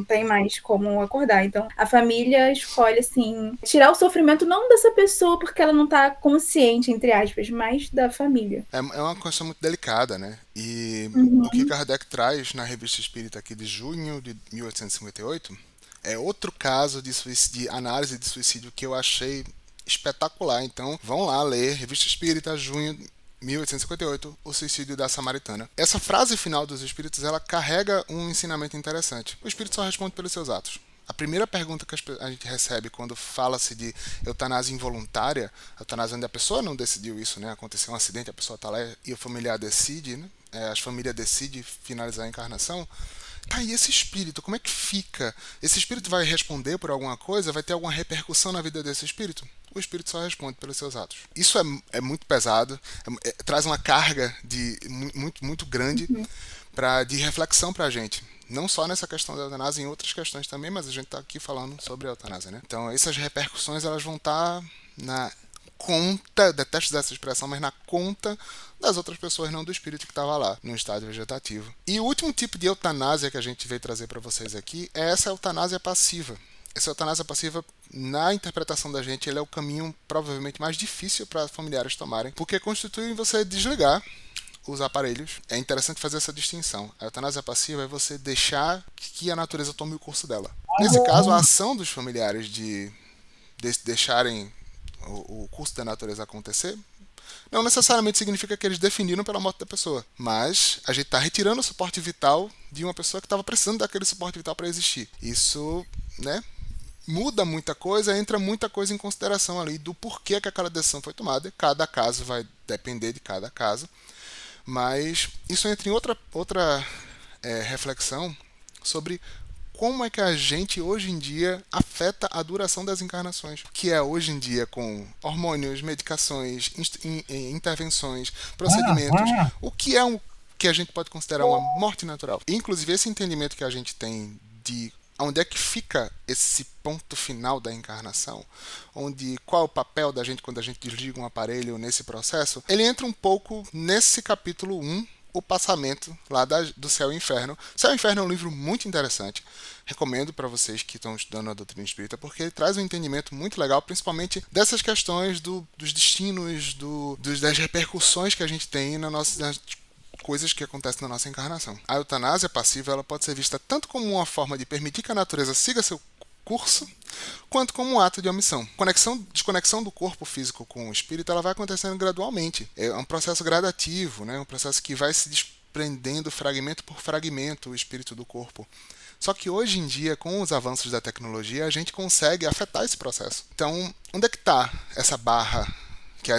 tem mais como acordar. Então, a família escolhe, assim, tirar o sofrimento não dessa pessoa porque ela não tá consciente, entre aspas, mas da família. É uma questão muito delicada, né? E o que Kardec traz na Revista Espírita aqui de junho de 1858 é outro caso de análise de suicídio que eu achei espetacular. Então, vão lá ler Revista Espírita, junho 1858, o suicídio da samaritana. Essa frase final dos espíritos, ela carrega um ensinamento interessante. O espírito só responde pelos seus atos. A primeira pergunta que a gente recebe quando fala-se de eutanásia involuntária, eutanásia onde a pessoa não decidiu isso, né? Aconteceu um acidente, a pessoa está lá e o familiar decide, né? A família decide finalizar a encarnação. Tá, e esse espírito, como é que fica? Esse espírito vai responder por alguma coisa? Vai ter alguma repercussão na vida desse espírito? O espírito só responde pelos seus atos. Isso é muito pesado, traz uma carga muito grande de reflexão pra gente. Não só nessa questão da eutanásia, em outras questões também, mas a gente está aqui falando sobre a eutanásia, né? Então, essas repercussões elas vão estar na conta, detesto usar essa expressão, mas na conta das outras pessoas, não do espírito que estava lá, no estádio vegetativo. E o último tipo de eutanásia que a gente veio trazer para vocês aqui é essa eutanásia passiva. Essa eutanásia passiva, na interpretação da gente, ele é o caminho provavelmente mais difícil para familiares tomarem, porque constitui você desligar os aparelhos. É interessante fazer essa distinção. A eutanásia passiva é você deixar que a natureza tome o curso dela. Nesse caso, a ação dos familiares de deixarem o curso da natureza acontecer não necessariamente significa que eles definiram pela morte da pessoa, mas a gente está retirando o suporte vital de uma pessoa que estava precisando daquele suporte vital para existir. Isso, né, muda muita coisa, entra muita coisa em consideração ali do porquê que aquela decisão foi tomada. Cada caso vai depender de cada caso, mas isso entra em outra reflexão sobre como é que a gente hoje em dia afeta a duração das encarnações, que é hoje em dia com hormônios, medicações, intervenções, procedimentos, o que é que a gente pode considerar uma morte natural. Inclusive esse entendimento que a gente tem de onde é que fica esse ponto final da encarnação, qual é o papel da gente quando a gente desliga um aparelho nesse processo, ele entra um pouco nesse capítulo 1, o passamento lá do Céu e Inferno. Céu e Inferno é um livro muito interessante. Recomendo para vocês que estão estudando a doutrina espírita, porque ele traz um entendimento muito legal, principalmente dessas questões dos destinos, das repercussões que a gente tem coisas que acontecem na nossa encarnação. A eutanásia passiva ela pode ser vista tanto como uma forma de permitir que a natureza siga seu curso, quanto como um ato de omissão. Desconexão do corpo físico com o espírito ela vai acontecendo gradualmente. É um processo gradativo, né? Um processo que vai se desprendendo fragmento por fragmento o espírito do corpo. Só que hoje em dia, com os avanços da tecnologia, a gente consegue afetar esse processo. Então, onde é que está essa barra que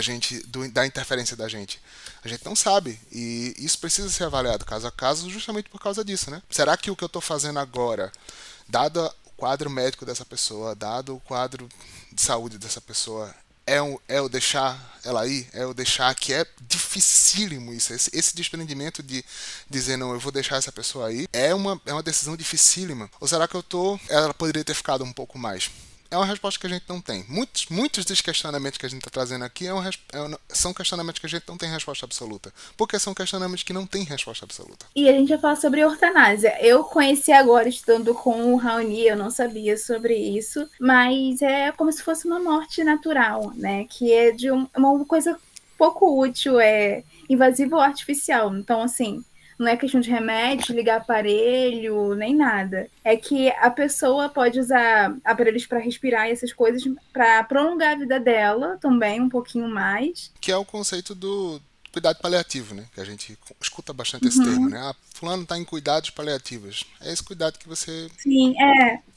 da interferência da gente? A gente não sabe. E isso precisa ser avaliado caso a caso justamente por causa disso, né? Será que o que eu estou fazendo agora, dado o quadro médico dessa pessoa, dado o quadro de saúde dessa pessoa, é o deixar ela ir? É o deixar que é dificílimo isso? Esse desprendimento de dizer, não, eu vou deixar essa pessoa aí, é uma decisão dificílima? Ou será que ela poderia ter ficado um pouco mais? É uma resposta que a gente não tem. Muitos dos questionamentos que a gente está trazendo aqui são questionamentos que a gente não tem resposta absoluta. Porque são questionamentos que não têm resposta absoluta. E a gente vai falar sobre ortanásia. Eu conheci agora, estudando com o Raoni, eu não sabia sobre isso, mas é como se fosse uma morte natural, né? Que é de uma coisa pouco útil, é invasivo ou artificial. Então, assim, não é questão de remédio, ligar aparelho, nem nada. É que a pessoa pode usar aparelhos para respirar e essas coisas para prolongar a vida dela também um pouquinho mais. Que é o conceito do cuidado paliativo, né? Que a gente escuta bastante esse termo, né? Ah, fulano está em cuidados paliativos. É esse cuidado que você Sim,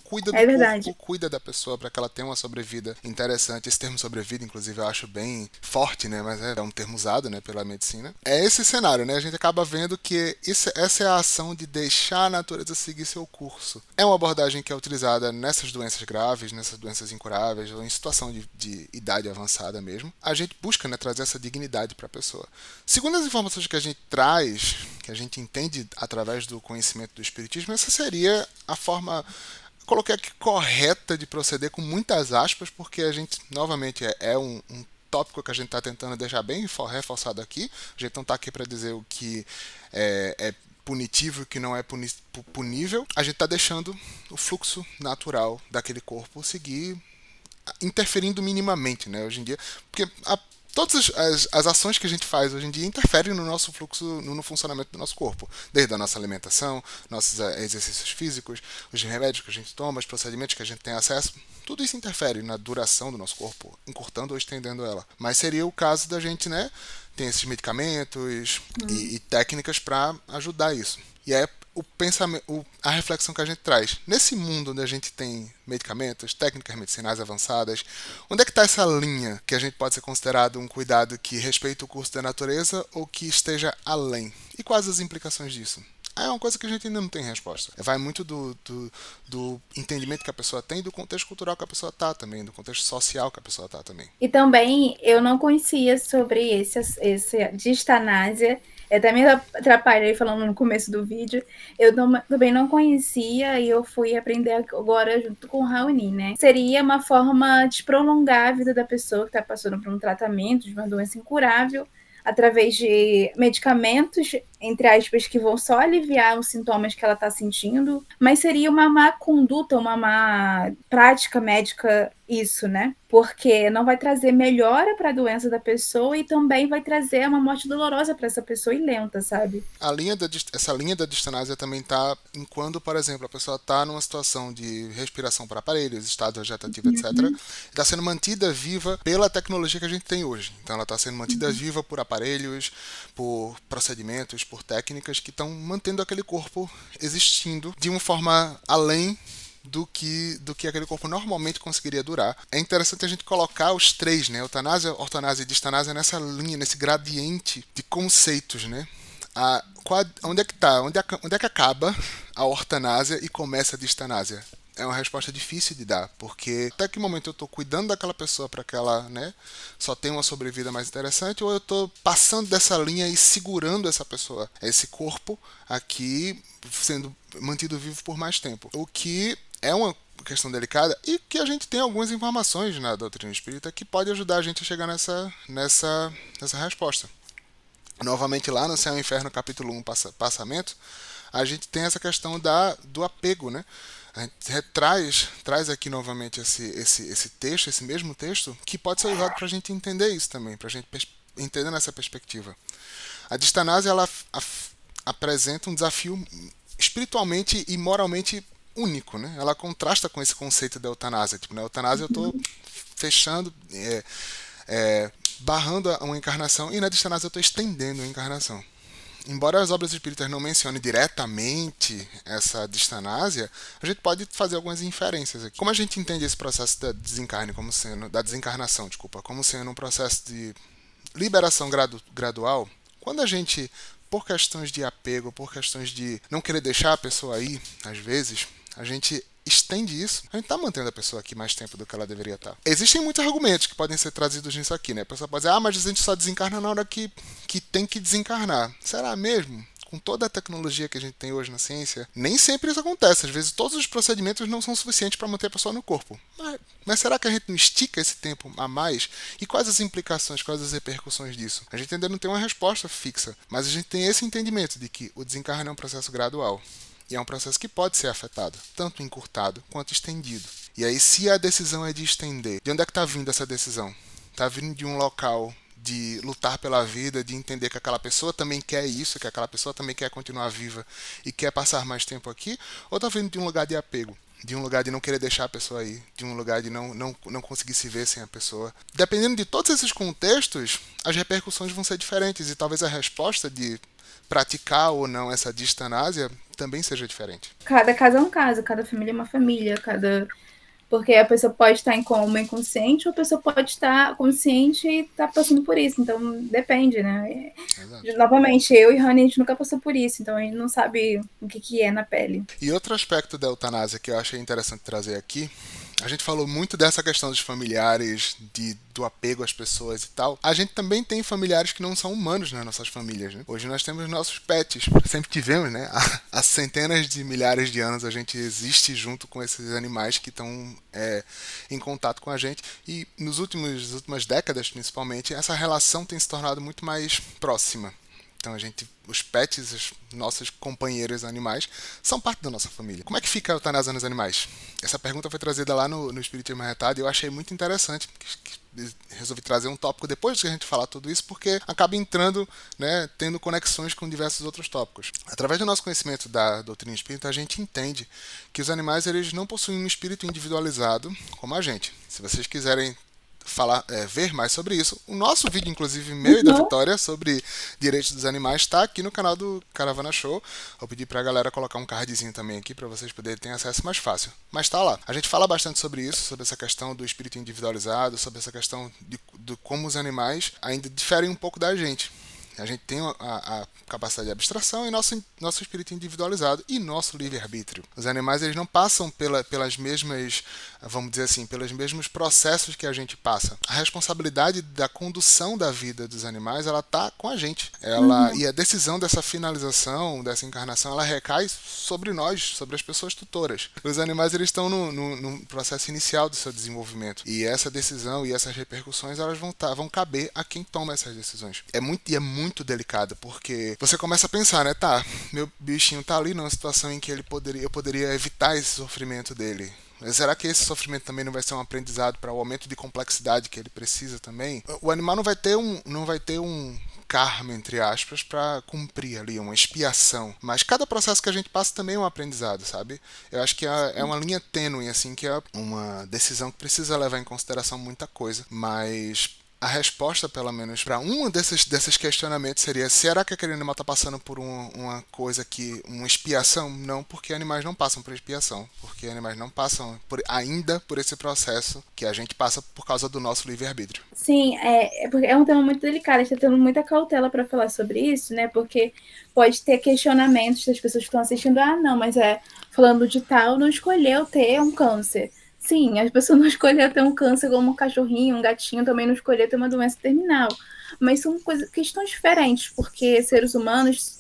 cuida do é verdade. corpo, cuida da pessoa para que ela tenha uma sobrevida interessante. Esse termo sobrevida, inclusive, eu acho bem forte, né? Mas é um termo usado, né, pela medicina. É esse cenário, né? A gente acaba vendo que essa é a ação de deixar a natureza seguir seu curso. É uma abordagem que é utilizada nessas doenças graves, nessas doenças incuráveis, ou em situação de idade avançada mesmo. A gente busca, né, trazer essa dignidade para a pessoa. Segundo as informações que a gente traz, que a gente entende através do conhecimento do espiritismo, essa seria a forma, coloquei aqui, correta de proceder, com muitas aspas, porque a gente, novamente, é um tópico que a gente está tentando deixar bem reforçado aqui. A gente não está aqui para dizer o que é punitivo e o que não é punível. A gente está deixando o fluxo natural daquele corpo seguir, interferindo minimamente, né? Hoje em dia, porque todas as ações que a gente faz hoje em dia interferem no nosso fluxo, no funcionamento do nosso corpo. Desde a nossa alimentação, nossos exercícios físicos, os remédios que a gente toma, os procedimentos que a gente tem acesso. Tudo isso interfere na duração do nosso corpo, encurtando ou estendendo ela. Mas seria o caso da gente, né? Tem esses medicamentos e técnicas para ajudar isso. E é o pensamento, a reflexão que a gente traz. Nesse mundo onde a gente tem medicamentos, técnicas medicinais avançadas, onde é que está essa linha que a gente pode ser considerado um cuidado que respeita o curso da natureza ou que esteja além? E quais as implicações disso? É uma coisa que a gente ainda não tem resposta. Vai muito do entendimento que a pessoa tem, do contexto cultural que a pessoa está também, do contexto social que a pessoa está também. E também eu não conhecia sobre esse distanásia. Eu até me atrapalhei falando no começo do vídeo. Eu também não conhecia e eu fui aprender agora junto com o Raoni, né? Seria uma forma de prolongar a vida da pessoa que está passando por um tratamento de uma doença incurável, através de medicamentos, entre aspas, que vão só aliviar os sintomas que ela está sentindo, mas seria uma má conduta, uma má prática médica isso, né? Porque não vai trazer melhora para a doença da pessoa e também vai trazer uma morte dolorosa para essa pessoa e lenta, sabe? Essa linha da distanásia também está em quando, por exemplo, a pessoa está numa situação de respiração por aparelhos, estado vegetativo, etc. Está sendo mantida viva pela tecnologia que a gente tem hoje. Então ela está sendo mantida viva por aparelhos, por procedimentos, por técnicas que estão mantendo aquele corpo existindo de uma forma além do que aquele corpo normalmente conseguiria durar. É interessante a gente colocar os três, né? Eutanásia, ortonásia e distanásia nessa linha, nesse gradiente de conceitos, né? Onde é que tá? Onde é que acaba a ortanásia e começa a distanásia? É uma resposta difícil de dar, porque até que momento eu estou cuidando daquela pessoa para que ela, né, só tenha uma sobrevida mais interessante, ou eu estou passando dessa linha e segurando essa pessoa, esse corpo aqui, sendo mantido vivo por mais tempo. O que é uma questão delicada e que a gente tem algumas informações na doutrina espírita que pode ajudar a gente a chegar nessa resposta. Novamente lá no Céu e Inferno, capítulo 1, Passamento, a gente tem essa questão do apego, né? A gente traz aqui novamente esse texto, esse mesmo texto, que pode ser usado para a gente entender isso também, para a gente entender nessa perspectiva. A distanásia, ela apresenta um desafio espiritualmente e moralmente único, né? Ela contrasta com esse conceito da eutanásia. Tipo, na eutanásia eu estou fechando, barrando uma encarnação, e na distanásia eu estou estendendo a encarnação. Embora as obras espíritas não mencionem diretamente essa distanásia, a gente pode fazer algumas inferências aqui. Como a gente entende esse processo da desencarnação, desculpa, como sendo um processo de liberação gradual, quando a gente, por questões de apego, por questões de não querer deixar a pessoa aí, às vezes, a gente estende isso, a gente está mantendo a pessoa aqui mais tempo do que ela deveria estar. Existem muitos argumentos que podem ser trazidos nisso aqui, né? A pessoa pode dizer, mas a gente só desencarna na hora que tem que desencarnar. Será mesmo? Com toda a tecnologia que a gente tem hoje na ciência, nem sempre isso acontece. Às vezes todos os procedimentos não são suficientes para manter a pessoa no corpo. Mas será que a gente não estica esse tempo a mais? E quais as implicações, quais as repercussões disso? A gente ainda não tem uma resposta fixa, mas a gente tem esse entendimento de que o desencarne é um processo gradual. E é um processo que pode ser afetado, tanto encurtado quanto estendido. E aí, se a decisão é de estender, de onde é que está vindo essa decisão? Está vindo de um local de lutar pela vida, de entender que aquela pessoa também quer isso, que aquela pessoa também quer continuar viva e quer passar mais tempo aqui? Ou está vindo de um lugar de apego? De um lugar de não querer deixar a pessoa aí, de um lugar de não conseguir se ver sem a pessoa. Dependendo de todos esses contextos, as repercussões vão ser diferentes e talvez a resposta de praticar ou não essa distanásia também seja diferente. Cada caso é um caso, cada família é uma família, porque a pessoa pode estar em coma inconsciente ou a pessoa pode estar consciente e estar passando por isso. Então, depende, né? Exato. Novamente, eu e Rani, a gente nunca passou por isso, então a gente não sabe o que é na pele. E outro aspecto da eutanásia que eu achei interessante trazer aqui, a gente falou muito dessa questão dos familiares, do apego às pessoas e tal. A gente também tem familiares que não são humanos nas nossas famílias, né? Hoje nós temos nossos pets. Sempre tivemos, né? Há centenas de milhares de anos a gente existe junto com esses animais que estão em contato com a gente. E nas últimas décadas, principalmente, essa relação tem se tornado muito mais próxima. Então os pets, os nossos companheiros animais, são parte da nossa família. Como é que fica a eutanásia nos animais? Essa pergunta foi trazida lá no Espiritismo Arretado e eu achei muito interessante. Resolvi trazer um tópico depois de a gente falar tudo isso, porque acaba entrando, né, tendo conexões com diversos outros tópicos. Através do nosso conhecimento da doutrina espírita, a gente entende que os animais eles não possuem um espírito individualizado como a gente. Se vocês quiserem ver mais sobre isso. O nosso vídeo, inclusive, meu e da Vitória, sobre direitos dos animais, está aqui no canal do Caravana Show. Vou pedir para a galera colocar um cardzinho também aqui para vocês poderem ter acesso mais fácil. Mas está lá. A gente fala bastante sobre isso, sobre essa questão do espírito individualizado, sobre essa questão de como os animais ainda diferem um pouco da gente. A gente tem a capacidade de abstração e nosso espírito individualizado e nosso livre-arbítrio. Os animais eles não passam pelas mesmas, vamos dizer assim, pelos mesmos processos que a gente passa. A responsabilidade da condução da vida dos animais, ela está com a gente. E a decisão dessa finalização, dessa encarnação, ela recai sobre nós, sobre as pessoas tutoras. Os animais eles estão no processo inicial do seu desenvolvimento. E essa decisão e essas repercussões elas vão caber a quem toma essas decisões. É muito delicado, porque você começa a pensar, né? Tá, meu bichinho tá ali numa situação em que eu poderia evitar esse sofrimento dele. Será que esse sofrimento também não vai ser um aprendizado para o aumento de complexidade que ele precisa também? O animal não vai ter um karma, entre aspas, para cumprir ali uma expiação. Mas cada processo que a gente passa também é um aprendizado, sabe? Eu acho que é uma linha tênue, assim, que é uma decisão que precisa levar em consideração muita coisa, mas a resposta, pelo menos, para um desses questionamentos seria: será que aquele animal está passando por uma coisa uma expiação? Não, porque animais não passam por expiação. Porque animais não passam ainda por esse processo que a gente passa por causa do nosso livre-arbítrio. Sim, porque é um tema muito delicado. A gente está tendo muita cautela para falar sobre isso, né? Porque pode ter questionamentos das pessoas que estão assistindo. Não, mas falando de tal, não escolheu ter um câncer. Sim, as pessoas não escolheram ter um câncer como um cachorrinho, um gatinho também não escolheram ter uma doença terminal. Mas são questões diferentes, porque seres humanos,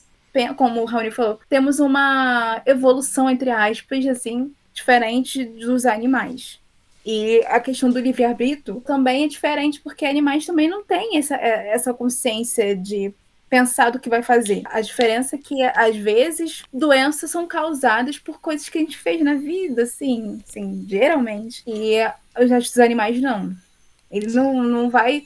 como o Raoni falou, temos uma evolução, entre aspas, assim, diferente dos animais. E a questão do livre-arbítrio também é diferente, porque animais também não têm essa consciência de pensar do que vai fazer. A diferença é que, às vezes, doenças são causadas por coisas que a gente fez na vida, assim geralmente. E os animais não. Ele não vai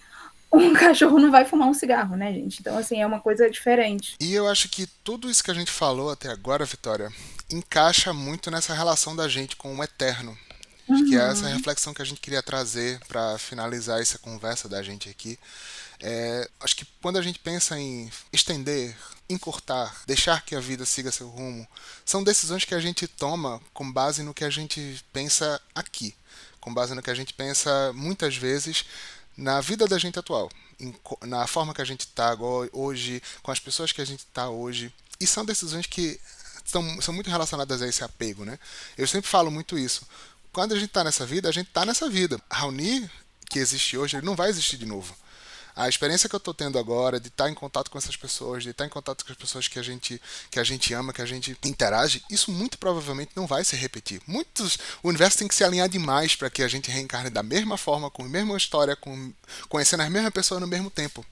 um cachorro não vai fumar um cigarro, né, gente? Então, assim, é uma coisa diferente. E eu acho que tudo isso que a gente falou até agora, Vitória, encaixa muito nessa relação da gente com o eterno. Acho que é essa Uhum. reflexão que a gente queria trazer para finalizar essa conversa da gente aqui. Acho que quando a gente pensa em estender, encurtar, deixar que a vida siga seu rumo, são decisões que a gente toma com base no que a gente pensa aqui, com base no que a gente pensa muitas vezes na vida da gente atual, na forma que a gente está hoje, com as pessoas que a gente está hoje. E são decisões que são muito relacionadas a esse apego, né? Eu sempre falo muito isso. Quando a gente está nessa vida, a gente está nessa vida. Raoni, que existe hoje, ele não vai existir de novo. A experiência que eu estou tendo agora de estar em contato com essas pessoas, de estar em contato com as pessoas que a gente ama, que a gente interage, isso muito provavelmente não vai se repetir. O universo tem que se alinhar demais para que a gente reencarne da mesma forma, com a mesma história, conhecendo as mesmas pessoas no mesmo tempo.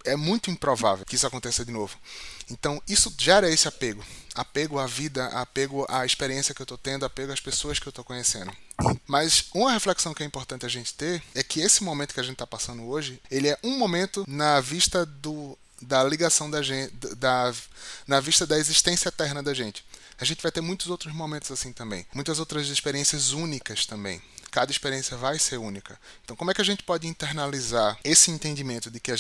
É muito improvável que isso aconteça de novo. Então, isso gera esse apego. Apego à vida, apego à experiência que eu estou tendo, apego às pessoas que eu estou conhecendo. Mas uma reflexão que é importante a gente ter é que esse momento que a gente está passando hoje, ele é um momento na vista da ligação da gente, na vista da existência eterna da gente. A gente vai ter muitos outros momentos assim também, muitas outras experiências únicas também. Cada experiência vai ser única. Então, como é que a gente pode internalizar esse entendimento de que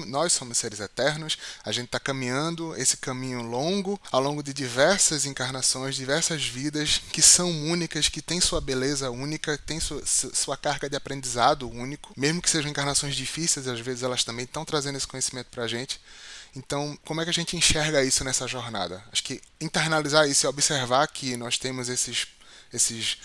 nós somos seres eternos, a gente está caminhando esse caminho longo, ao longo de diversas encarnações, diversas vidas que são únicas, que têm sua beleza única, têm sua carga de aprendizado único, mesmo que sejam encarnações difíceis, às vezes elas também estão trazendo esse conhecimento para a gente. Então, como é que a gente enxerga isso nessa jornada? Acho que internalizar isso e observar que nós temos esses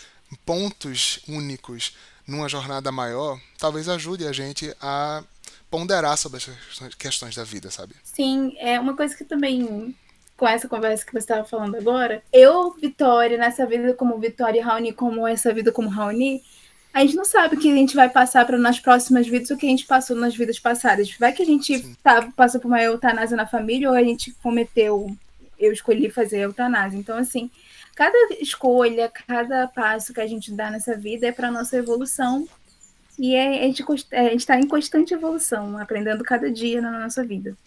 pontos únicos numa jornada maior, talvez ajude a gente a ponderar sobre as questões da vida, sabe? Sim, é uma coisa que também, com essa conversa que você estava falando agora, eu, Vitória, nessa vida como Vitória e Raoni, como essa vida como Raoni, a gente não sabe o que a gente vai passar para nas próximas vidas, o que a gente passou nas vidas passadas. Vai que a gente Sim, passou por uma eutanásia na família ou a gente cometeu, eu escolhi fazer eutanásia. Então, assim, cada escolha, cada passo que a gente dá nessa vida é para nossa evolução e a gente está em constante evolução, aprendendo cada dia na nossa vida.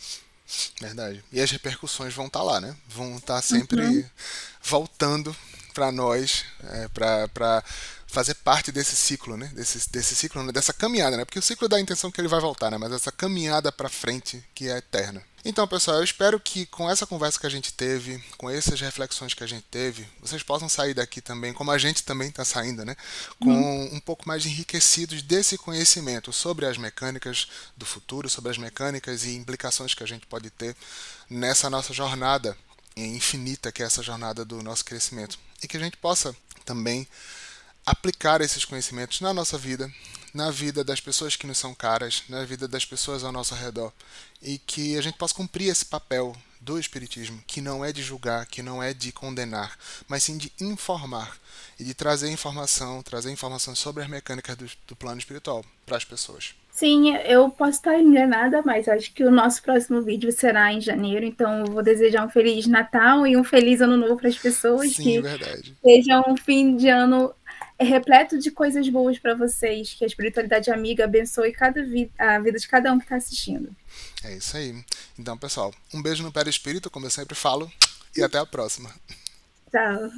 verdade. E as repercussões vão estar lá, né? Vão estar Uhum. sempre voltando para nós, para fazer parte desse ciclo, né? Desse ciclo, né? Dessa caminhada, né? Porque o ciclo dá a intenção que ele vai voltar, né? Mas essa caminhada para frente que é eterna. Então, pessoal, eu espero que com essa conversa que a gente teve, com essas reflexões que a gente teve, vocês possam sair daqui também, como a gente também está saindo, né? Uhum. Com um pouco mais enriquecidos desse conhecimento sobre as mecânicas do futuro, sobre as mecânicas e implicações que a gente pode ter nessa nossa jornada infinita, que é essa jornada do nosso crescimento. E que a gente possa também aplicar esses conhecimentos na nossa vida, na vida das pessoas que nos são caras, na vida das pessoas ao nosso redor, e que a gente possa cumprir esse papel do Espiritismo, que não é de julgar, que não é de condenar, mas sim de informar e de trazer informação sobre as mecânicas do plano espiritual para as pessoas. Sim, eu posso estar enganada, mas acho que o nosso próximo vídeo será em janeiro, então eu vou desejar um Feliz Natal e um Feliz Ano Novo para as pessoas, Sim, que verdade. seja um fim de ano repleto de coisas boas para vocês, que a espiritualidade amiga abençoe a vida de cada um que está assistindo. É isso aí. Então, pessoal, um beijo no perispírito, como eu sempre falo, e até a próxima. Tchau.